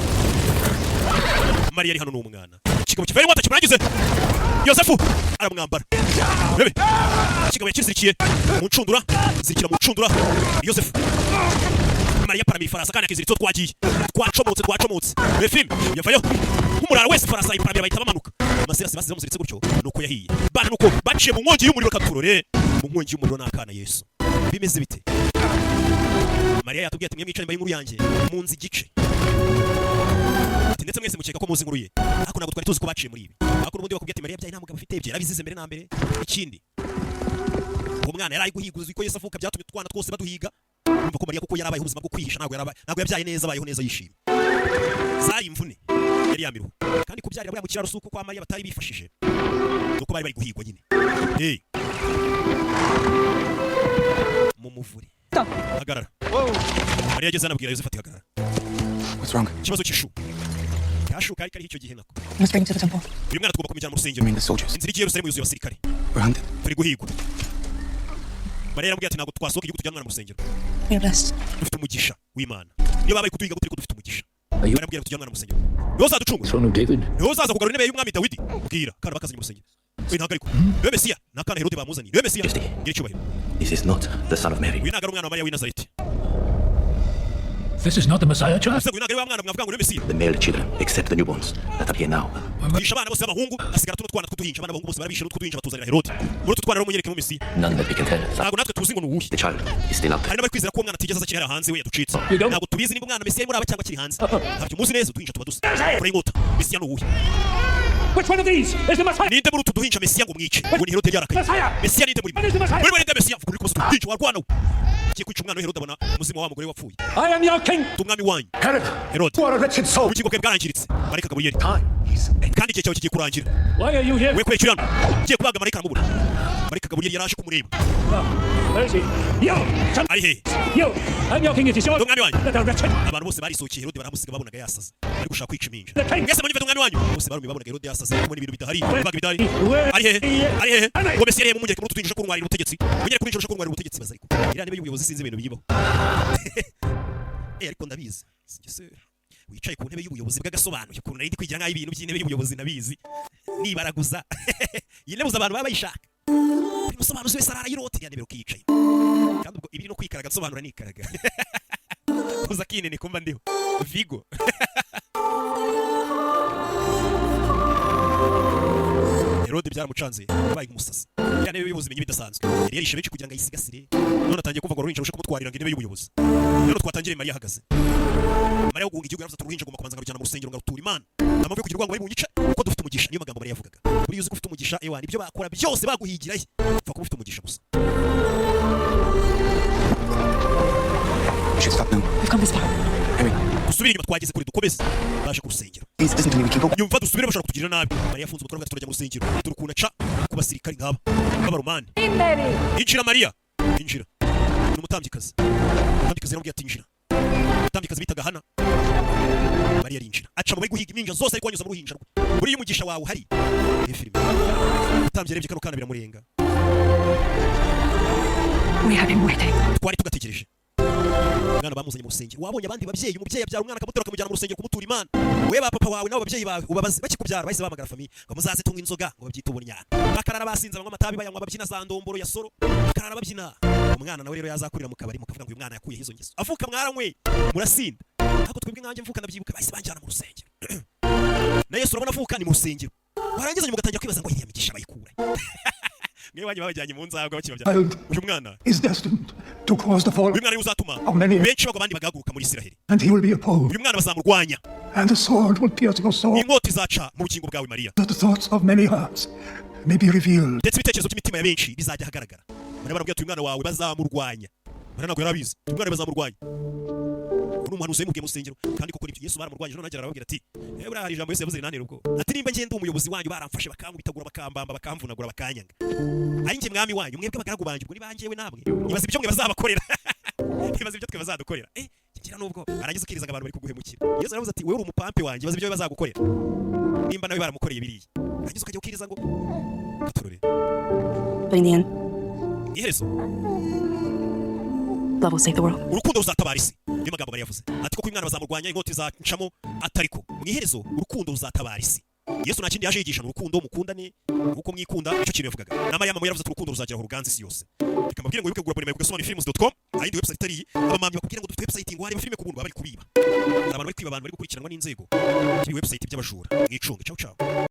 mariya ari hano n'umwana kigabo kivere wata kimurangize Yosefu aramwambara bebe kigabo yakizirikiye mu ncundura zirikira mu ncundura Yosefu mariya paramira farasa kandi akiziritso twagiye twacomotse film yavayo umurara wese farasa iparamira bahita bamanuka maserasi basize muziritse gutyo nuko yahiye bana nuko baciye mu nkongi y'umuriro katurore mu nkongi y'umuriro nakana Yesu bimeze bite mariya yatubwiye ati mwe mwicane mbaye inkuru yanjye munzi igice ndetse mwese mukeka ko muzi inkuru ye ariko ntabwo twari tuzi ko baciye muri ibi ariko n'ubundi bakubwiye ati mariya byaye nta mugabo afite bye yarabizize mbere na mbere ikindi uwo mwana yari guhiguza uko Yesu avuka byatumye utwana twose baduhiga umva ko mariya kuko yarabaye ubuzima bwo kwihisha ntabwo yabyaye neza abayeho neza yishimye zari imvune yari yamiruho kandi kubyarira buriya mu kiraro suko kwa mariya batari bifashije nuko bari guhigwa nyine mu muvure hagarara mariya ageze anabwira Yosefu ati hagarara What's wrong? ikibazo cy'ishu kashuka ariko ari icyo gihe nako Let's bring him to the temple. uyu mwana tugomba kumujyana mu rusengero You mean the soldiers? inzira igiye Yerusalemu yuzuye abasirikare We're hunted. turi guhigwa mariya yaramubwiye ati ntabwo twasohoka igihugu tujyana umwana mu rusengero We are blessed. dufite umugisha w'Imana niyo babaye kuduhiga gutari ko dufite umugisha Are you barambwira tujyana umwana mu rusengero niho uzaducunga throne of David? niho uzaza kugarura intebe y'umwami Dawidi bwira kandi bakazanye mu rusengero we ntabwo ariko niwe Mesiya nakana Herode bamuzaniye niwe Mesiya ngira icyubahiro This is not the son of Mary. uyu ntabwo ari umwana wa Mariya w'i Nazareti This is not the Messiah, child. uyu ntabwo ari wa mwana mwavuga ngo niwe Mesiya The male children, except the newborns that are here now. bisha abana bose b'abahungu asigara tuno twana tw'uduhinja abana b'abahungu bose barabishe n'utw'uduhinja batuzanira Herode muri utu twana rero munyereke mu Mesiya None that we can tell. ntabwo natwe tuzi ngo ni uwuhe The child is still up. hari n'abari kwizera ko uwo mwana atigeze aza kiri hanze we yaducitse ntabwo tubizi niba umwana Mesiya ari muri aba cyangwa kiri hanze ntabyo muzi neza uduhinja tuba dusa kure inkota Mesiya ni uwuhe Which one of these is the Messiah? ninde muri utu duhinja Mesiya ngo mwice ngo ni Herode yarakaye Mesiya ninde muri muri ninde Mesiya vuga ko duhinja warwana kiye kwica umwana Herode abona muzima wa mugore wapfuye I am your king. tumwami wanyu Herode What a wretched soul. ubugingo bwe bwarangiritse marayika Gaburiyeli kandi igihe cyawe kigiye kurangira Why are you here? we kwerekera hano ugiye kubaga marayika aramubura marayika Gaburiyeli yaraje kumureba Where is he? You! ari he You! I'm your king. It is your tumwami wanyu that are wretched. abantu bose barisohokeye Herode baramusiga babonaga yasaze ari gushaka kwica impinja The king. mwese munyumve tumwami wanyu bose barumye babonaga Herode yasaze kumwe n'ibintu bidahari bibaga bidahari ari he ngo Mesiya mu munyereke muri utu duhinja ko rumwarira ubutegetsi munyereke muri inshuro ko rumwarira ubutegetsi baza ariko iriya niba y'ubuyobozi sinzi ibintu biyibaho ariko ndabizi wicaye ku ntebe y'ubuyobozi bw'agasobanuye ukuntu nari ndi kwigira nk'aho ibintu by'intebe y'ubuyobozi nabizi nibaraguza iyi ntebe abantu baba bayishaka buri musobanuzi wese arara yirote iriya ntebe ukiyicaye kandi ubwo ibiri no kwikaraga nsobanura nikaraga kuza kinini kumva ndiho Vigo Herode byaramucanze yabaye umusasi iriya ntebe y'ubuyobozi menye bidasanzwe yari yarishe benshi kugira ngo ayisigasire none atangiye kumva ngo uruhinja rushaka kumutwarira ngo intebe y'ubuyobozi none twatangiriye Mariya ahagaze Mariya guhunga igihugu yaravuze ati uruhinja ngomba kubanza ngarujyana mu rusengero ngarutura Imana amavuye kugira ngo bari munyice kuko dufite umugisha niyo magambo Mariya yavugaga buri yuzi ko ufite umugisha ewa nibyo bakora byose baguhigiraye upfa kuba ufite umugisha gusa Should stop now. We've come this far. Harry, dusubire inyuma twageze kure dukomeze baje ku rusengero please listen to me. We can go. nyumva dusubire bashaka kutugirira nabi Mariya yafunze umutwe avuga ati turajya mu rusengero turukuna ca ku basirikari nk'aba b'abaromani injira Mariya injira ni umutambikazi yaramubwiye ati injira umutambikazi bitaga Hana Mariya arinjira aca mu bari guhiga impinja zose ariko wanyuza mu ruhinja rwe buriya umugisha wawe uhari iyi filime umutambyi yarebye kano kana biramurenga We have been waiting. twari tugategereje umwana bamuzanye mu rusengero wabonye abandi babyeyi umubyeyi abyara umwana akamutora akamujyana mu rusengero kumutura Imana we ba papa wawe nabo babyeyi bawe ubabaze bakikubyara bahise bahamagara famiye ngo muzaze tunywa inzoga ngo babyita ubunyana bakarara basinze banywa amatabi bayanywa babyina za ndomboro ya soro bakarara babyina umwana nawe rero yazakurira mu kabari mukavuga ngo uyu mwana yakuye izo ngeso avuka mwaranywe murasinda ntabwo twebwe nkanjye mvuka ndabyibuka bahise banjyana mu rusengero na Yesu urabona avuka ni mu rusengero warangiza nyuma ugatangira kwibaza ngo iyi migisha bayikura mwe wanyu babajyanye mu nzagwa bakibabya uyu mwana is destined to cause the fall uyu mwana uzatuma of many, benshi bagwa abandi bagahaguruka muri Isiraheli and he will be opposed, uyu mwana bazamurwanya and the sword will pierce your soul, inkota izaca mu bugingo bwawe Mariya that the thoughts of many hearts may be revealed. ndetse ibitekerezo by'imitima ya benshi bizajya hagaragara bari barabwira ati uyu mwana wawe bazamurwanya Mariya ntabwo yarabizi umwana bazamurwanya umuhanuzi yamubwiye mu rusengero kandi koko nibyo Yesu baramurwanyije none agera arababwira ati buriya hari ijambo Yesu yavuze rinanira ubwo ati nimba ngende umuyobozi wanyu baramfashe bakankubitagura bakambamba bakamvunagura bakanyanga ari njye mwami wanyu mwebwe abagaragu banjye ubwo nibanjyewe namwe nibaza ibyo mwe bazabakorera nibaza ibyo twe bazadukorera kigira nubwo arangiza ukirizaga abantu bari kuguhemukira Yesu aravuze ati wewe uri umupampe wanjye baza ibyo bazagukorera nimba nawe baramukoreye biriya arangiza ukajya ukiriza ngo turore But in the end, iherezo love will save the world. urukundo ruzatabara isi niyo magambo Mariya yavuze ati koko umwana bazamurwanya inkota izacamo atariko mu iherezo urukundo ruzatabara isi Yesu nta kindi yaje yigisha urukundo mukundane uko mwikunda nicyo kintu yavugaga na Mariya mama yaravuze ati urukundo ruzagera uruganza isi yose reka mbabwire ngo wibuke kugura abonema ku films.com ayindi website itari abamamyi bakubwira ngo dufite website ngo harimo filime ku buntu bari kubiba abantu bari kwiba abantu bari gukurikiranwa n'inzego ibi website by'abajura mwicunge ciao ciao